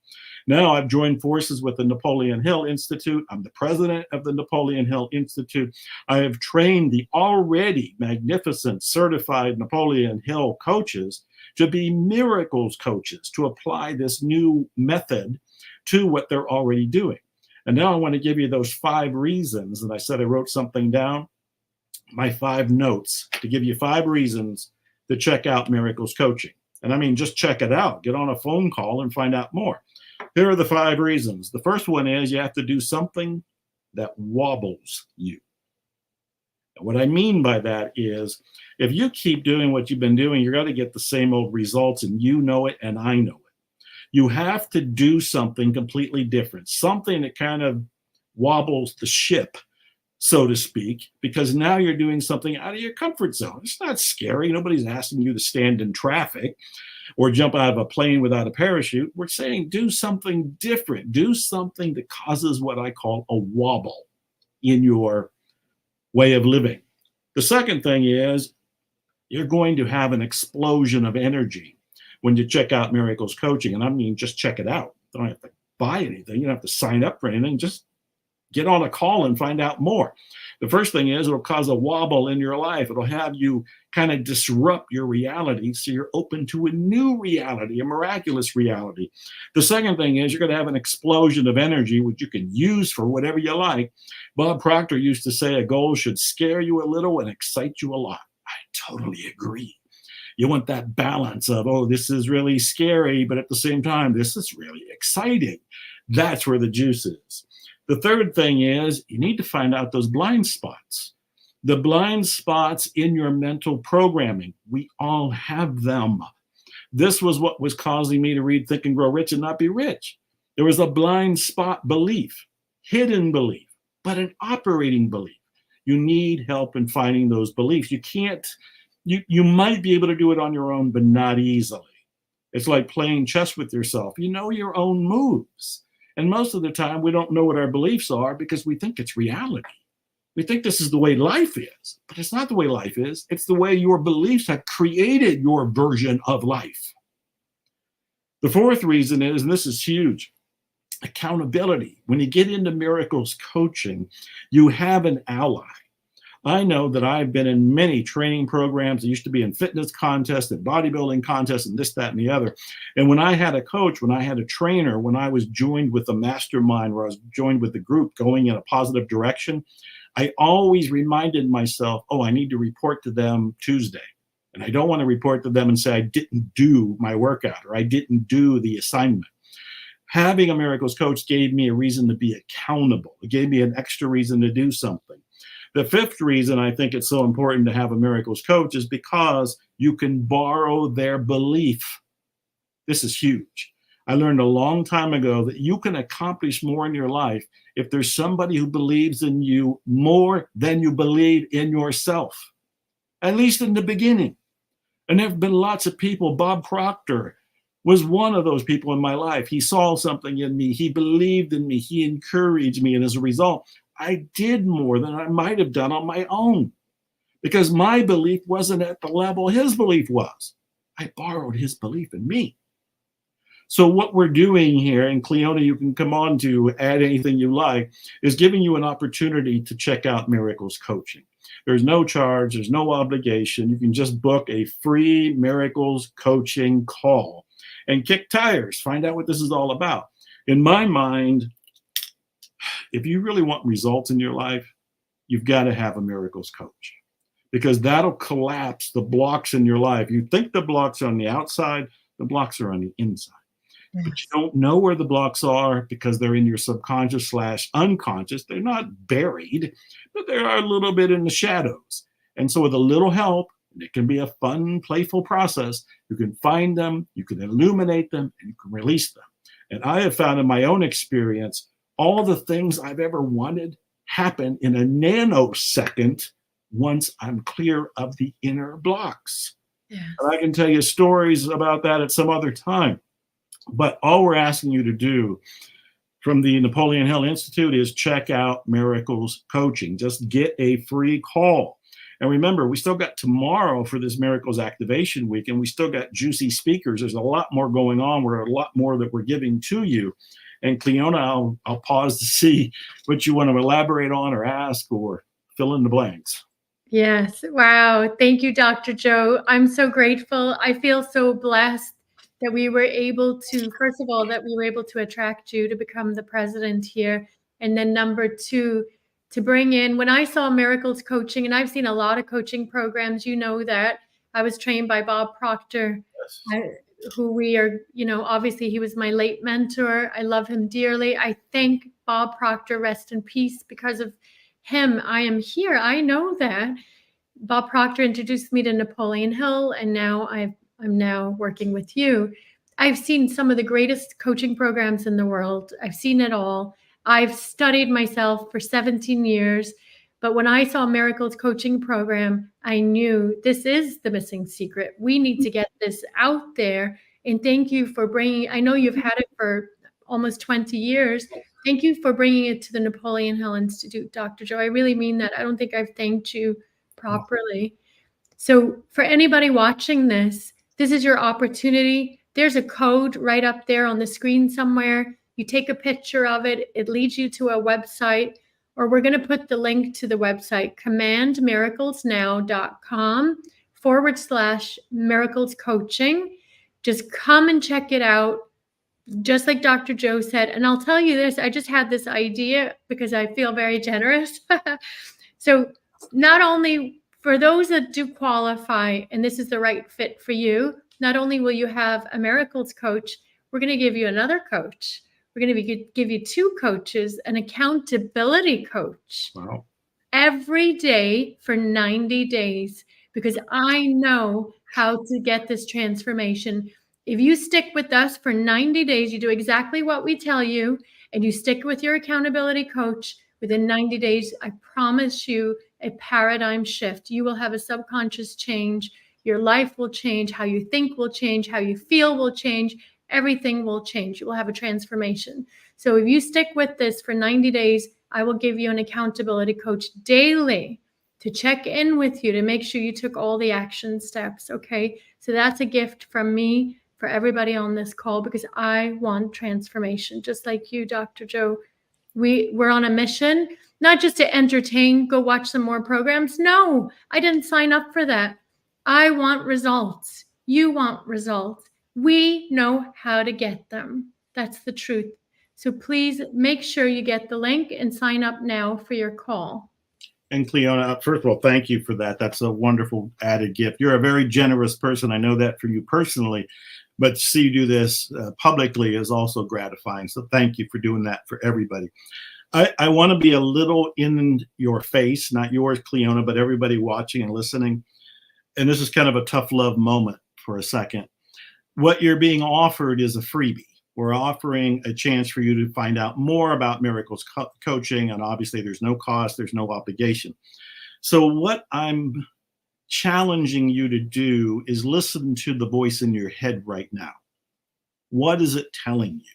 Speaker 3: Now I've joined forces with the Napoleon Hill Institute. I'm the president of the Napoleon Hill Institute. I have trained the already magnificent certified Napoleon Hill coaches to be miracles coaches, to apply this new method to what they're already doing. And now I want to give you those 5 reasons. And I said I wrote something down, my 5 notes, to give you 5 reasons to check out miracles coaching. And I mean, just check it out. Get on a phone call and find out more. Here are the 5 reasons. The first one is you have to do something that wobbles you. And what I mean by that is if you keep doing what you've been doing, you're going to get the same old results, and you know it and I know it. You have to do something completely different, something that kind of wobbles the ship, so to speak, because now you're doing something out of your comfort zone. It's not scary. Nobody's asking you to stand in traffic or jump out of a plane without a parachute. We're saying do something different. Do something that causes what I call a wobble in your way of living. The second thing is you're going to have an explosion of energy when you check out miracles coaching. And I mean, just check it out. You don't have to buy anything. You don't have to sign up for anything. Just get on a call and find out more. The first thing is it'll cause a wobble in your life. It'll have you kind of disrupt your reality so you're open to a new reality, a miraculous reality. The second thing is you're going to have an explosion of energy, which you can use for whatever you like. Bob Proctor used to say a goal should scare you a little and excite you a lot. I totally agree. You want that balance of, oh, this is really scary, but at the same time, this is really exciting. That's where the juice is. The third thing is you need to find out those blind spots. The blind spots in your mental programming. We all have them. This was what was causing me to read Think and Grow Rich and Not Be Rich. There was a blind spot belief, hidden belief, but an operating belief. You need help in finding those beliefs. You can't, you might be able to do it on your own, but not easily. It's like playing chess with yourself. You know your own moves. And most of the time, we don't know what our beliefs are because we think it's reality. We think this is the way life is, but it's not the way life is. It's the way your beliefs have created your version of life. The fourth reason is, and this is huge, accountability. When you get into miracles coaching, you have an ally. I know that I've been in many training programs. I used to be in fitness contests and bodybuilding contests and this, that, and the other. And when I had a coach, when I had a trainer, when I was joined with a mastermind, where I was joined with the group going in a positive direction, I always reminded myself, oh, I need to report to them Tuesday. And I don't want to report to them and say I didn't do my workout or I didn't do the assignment. Having a miracles coach gave me a reason to be accountable. It gave me an extra reason to do something. The fifth reason I think it's so important to have a miracles coach is because you can borrow their belief. This is huge. I learned a long time ago that you can accomplish more in your life if there's somebody who believes in you more than you believe in yourself, at least in the beginning. And there have been lots of people. Bob Proctor was one of those people in my life. He saw something in me. He believed in me. He encouraged me. And as a result, I did more than I might have done on my own because my belief wasn't at the level his belief was. I borrowed his belief in me. So what we're doing here, and Cleona, you can come on to add anything you like, is giving you an opportunity to check out miracles coaching. There's no charge. There's no obligation. You can just book a free miracles coaching call and kick tires. Find out what this is all about. In my mind, if you really want results in your life, you've got to have a miracles coach because that'll collapse the blocks in your life. You think the blocks are on the outside, the blocks are on the inside. but you don't know where the blocks are because they're in your subconscious / unconscious. They're not buried, but they are a little bit in the shadows. And so with a little help, it can be a fun, playful process. You can find them, you can illuminate them, and you can release them. And I have found in my own experience, all the things I've ever wanted happen in a nanosecond once I'm clear of the inner blocks.
Speaker 6: Yes.
Speaker 3: And I can tell you stories about that at some other time. But all we're asking you to do from the Napoleon Hill Institute is check out Miracles Coaching. Just get a free call. And remember, we still got tomorrow for this Miracles Activation Week, and we still got juicy speakers. There's a lot more going on. We're a lot more that we're giving to you. And Cleona, I'll pause to see what you want to elaborate on or ask or fill in the blanks.
Speaker 6: Yes. Wow. Thank you, Dr. Joe. I'm so grateful. I feel so blessed that we were able to, first of all, that we were able to attract you to become the president here. And then number two, to bring in, when I saw Miracles Coaching, and I've seen a lot of coaching programs, you know that. I was trained by Bob Proctor, who we are, obviously he was my late mentor. I love him dearly. I thank Bob Proctor, rest in peace, because of him, I am here. I know that. Bob Proctor introduced me to Napoleon Hill, and now I'm now working with you. I've seen some of the greatest coaching programs in the world. I've seen it all. I've studied myself for 17 years. But when I saw Miracles Coaching Program, I knew this is the missing secret. We need to get this out there. And thank you for bringing, I know you've had it for almost 20 years. Thank you for bringing it to the Napoleon Hill Institute, Dr. Joe. I really mean that. I don't think I've thanked you properly. So for anybody watching this, this is your opportunity. There's a code right up there on the screen somewhere. You take a picture of it. It leads you to a website, or we're going to put the link to the website, commandmiraclesnow.com/miracles coaching. Just come and check it out. Just like Dr. Joe said, and I'll tell you this, I just had this idea because I feel very generous. So not only for those that do qualify, and this is the right fit for you, not only will you have a Miracles coach, we're going to give you another coach. We're going to give you two coaches, an accountability coach.
Speaker 3: Wow.
Speaker 6: Every day for 90 days, because I know how to get this transformation. If you stick with us for 90 days, you do exactly what we tell you, and you stick with your accountability coach, within 90 days, I promise you a paradigm shift. You will have a subconscious change. Your life will change. How you think will change. How you feel will change. Everything will change. You will have a transformation. So if you stick with this for 90 days, I will give you an accountability coach daily to check in with you to make sure you took all the action steps. Okay. So that's a gift from me for everybody on this call, because I want transformation, just like you, Dr. Joe. We're on a mission, not just to entertain, go watch some more programs. No, I didn't sign up for that. I want results. You want results. We know how to get them. That's the truth. So please make sure you get the link and sign up now for your call.
Speaker 3: And Cleona, first of all, thank you for that. That's a wonderful added gift. You're a very generous person. I know that for you personally, but to see you do this publicly is also gratifying. So thank you for doing that for everybody. I want to be a little in your face, not yours, Cleona, but everybody watching and listening. And this is kind of a tough love moment for a second. What you're being offered is a freebie. We're offering a chance for you to find out more about Miracles Coaching, and obviously there's no cost, there's no obligation. So what I'm challenging you to do is listen to the voice in your head right now. What is it telling you?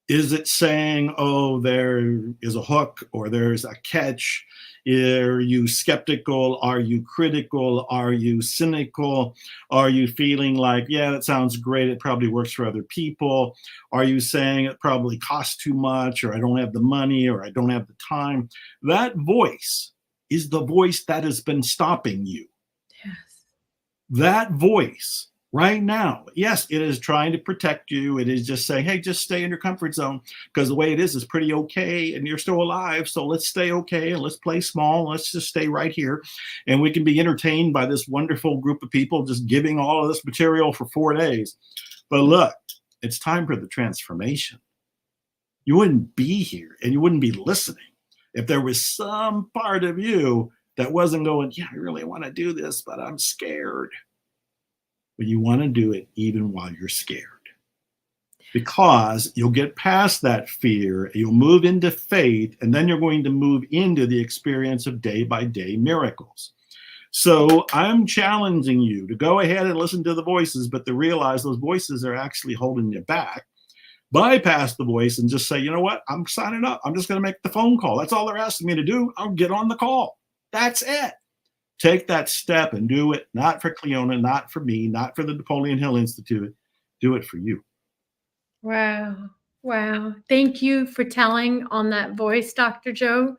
Speaker 3: Is it saying, oh, there is a hook or there's a catch? Are you skeptical? Are you critical? Are you cynical? Are you feeling like, yeah, that sounds great, it probably works for other people? Are you saying it probably costs too much, or I don't have the money, or I don't have the time? That voice is the voice that has been stopping you.
Speaker 6: Yes.
Speaker 3: That voice right now, yes, it is trying to protect you. It is just saying, hey, just stay in your comfort zone, because the way it is pretty okay and you're still alive. So let's stay okay and let's play small. Let's just stay right here. And we can be entertained by this wonderful group of people just giving all of this material for 4 days. But look, It's time for the transformation. You wouldn't be here and you wouldn't be listening if there was some part of you that wasn't going, yeah, I really want to do this, but I'm scared. But you want to do it even while you're scared. Because you'll get past that fear, you'll move into faith, and then you're going to move into the experience of day-by-day miracles. So I'm challenging you to go ahead and listen to the voices, but to realize those voices are actually holding you back. Bypass the voice and just say, you know what? I'm signing up. I'm just going to make the phone call. That's all they're asking me to do. I'll get on the call. That's it. Take that step and do it, not for Cleona, not for me, not for the Napoleon Hill Institute. Do it for you.
Speaker 6: Wow. Wow. Thank you for telling on that voice, Dr. Joe,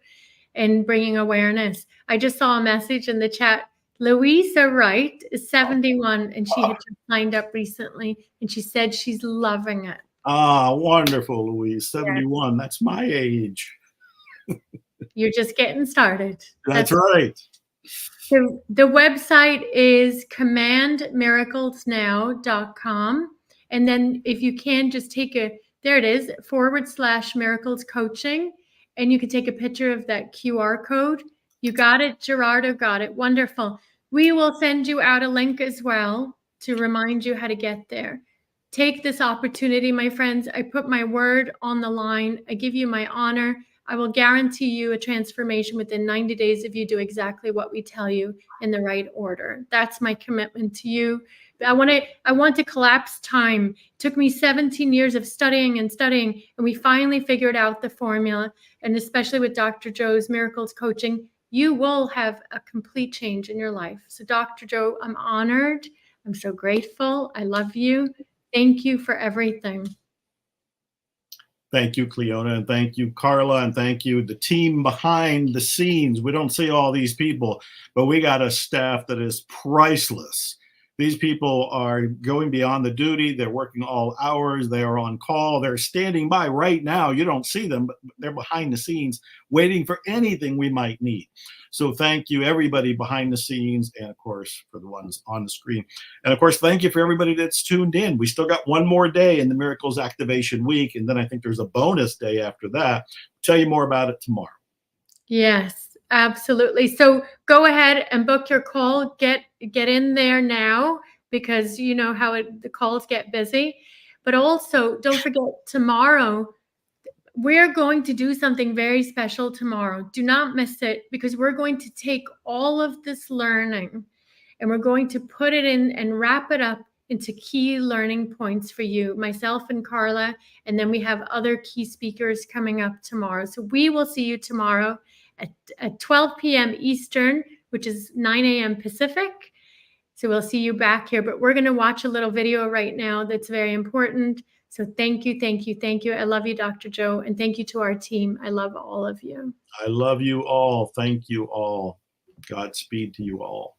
Speaker 6: and bringing awareness. I just saw a message in the chat. Louisa Wright is 71 and she had just signed up recently and she said she's loving it.
Speaker 3: Ah, wonderful, Louise. 71. Yeah. That's my age.
Speaker 6: You're just getting started.
Speaker 3: That's right.
Speaker 6: So the website is commandmiraclesnow.com. And then if you can just take there it is, /miracles coaching. And you can take a picture of that QR code. You got it, Gerardo got it. Wonderful. We will send you out a link as well to remind you how to get there. Take this opportunity, my friends. I put my word on the line. I give you my honor. I will guarantee you a transformation within 90 days if you do exactly what we tell you in the right order. That's my commitment to you. I want to collapse time. It took me 17 years of studying, and we finally figured out the formula. And especially with Dr. Joe's Miracles Coaching, you will have a complete change in your life. So Dr. Joe, I'm honored. I'm so grateful. I love you. Thank you for everything.
Speaker 3: Thank you, Cleona, and thank you, Carla, and thank you, the team behind the scenes. We don't see all these people, but we got a staff that is priceless. These people are going beyond the duty. They're working all hours. They are on call. They're standing by right now. You don't see them, but they're behind the scenes waiting for anything we might need. So thank you, everybody behind the scenes, and of course, for the ones on the screen. And of course, thank you for everybody that's tuned in. We still got one more day in the Miracles Activation Week, and then I think there's a bonus day after that. I'll tell you more about it tomorrow.
Speaker 6: Yes. Absolutely. So go ahead and book your call. Get in there now because you know how the calls get busy. But also don't forget tomorrow, we're going to do something very special tomorrow. Do not miss it because we're going to take all of this learning and we're going to put it in and wrap it up into key learning points for you, myself and Carla. And then we have other key speakers coming up tomorrow. So we will see you tomorrow at 12 p.m. Eastern, which is 9 a.m. Pacific. So we'll see you back here, but we're going to watch a little video right now that's very important. So thank you, thank you, thank you. I love you, Dr. Joe, and thank you to our team. I love all of you.
Speaker 3: I love you all. Thank you all. Godspeed to you all.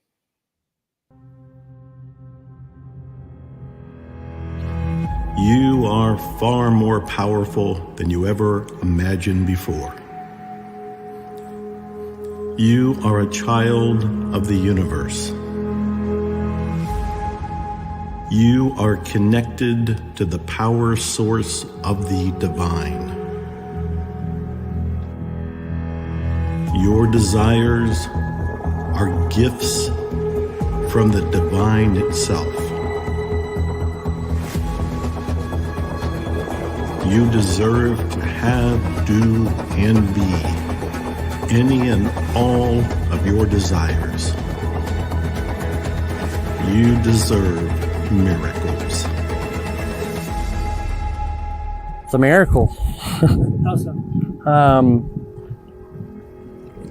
Speaker 3: You are far more powerful than you ever imagined before. You are a child of the universe. You are connected to the power source of the divine. Your desires are gifts from the divine itself. You deserve to have, do, and be any and all of your desires. You deserve miracles.
Speaker 7: It's a miracle.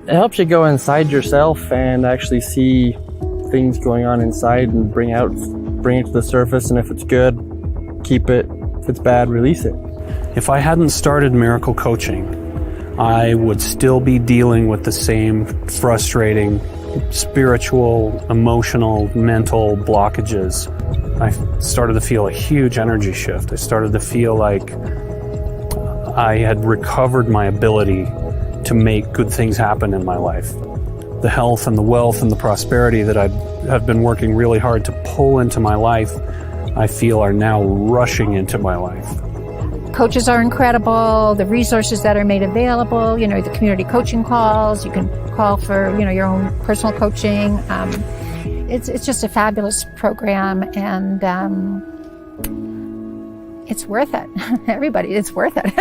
Speaker 7: It helps you go inside yourself and actually see things going on inside and bring it to the surface. And if it's good, keep it. If it's bad, release it.
Speaker 8: If I hadn't started miracle coaching, I would still be dealing with the same frustrating spiritual, emotional, mental blockages. I started to feel a huge energy shift. I started to feel like I had recovered my ability to make good things happen in my life. The health and the wealth and the prosperity that I have been working really hard to pull into my life I feel are now rushing into my life.
Speaker 9: Coaches are incredible. The resources that are made available, the community coaching calls, you can call for, your own personal coaching. It's just a fabulous program, and it's worth it. Everybody, it's worth it.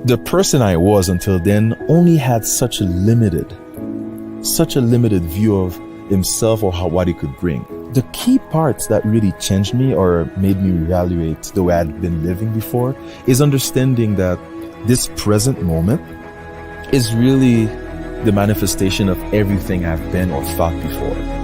Speaker 10: The person I was until then only had such a limited view of himself or what he could bring. The key parts that really changed me or made me reevaluate the way I'd been living before is understanding that this present moment is really the manifestation of everything I've been or thought before.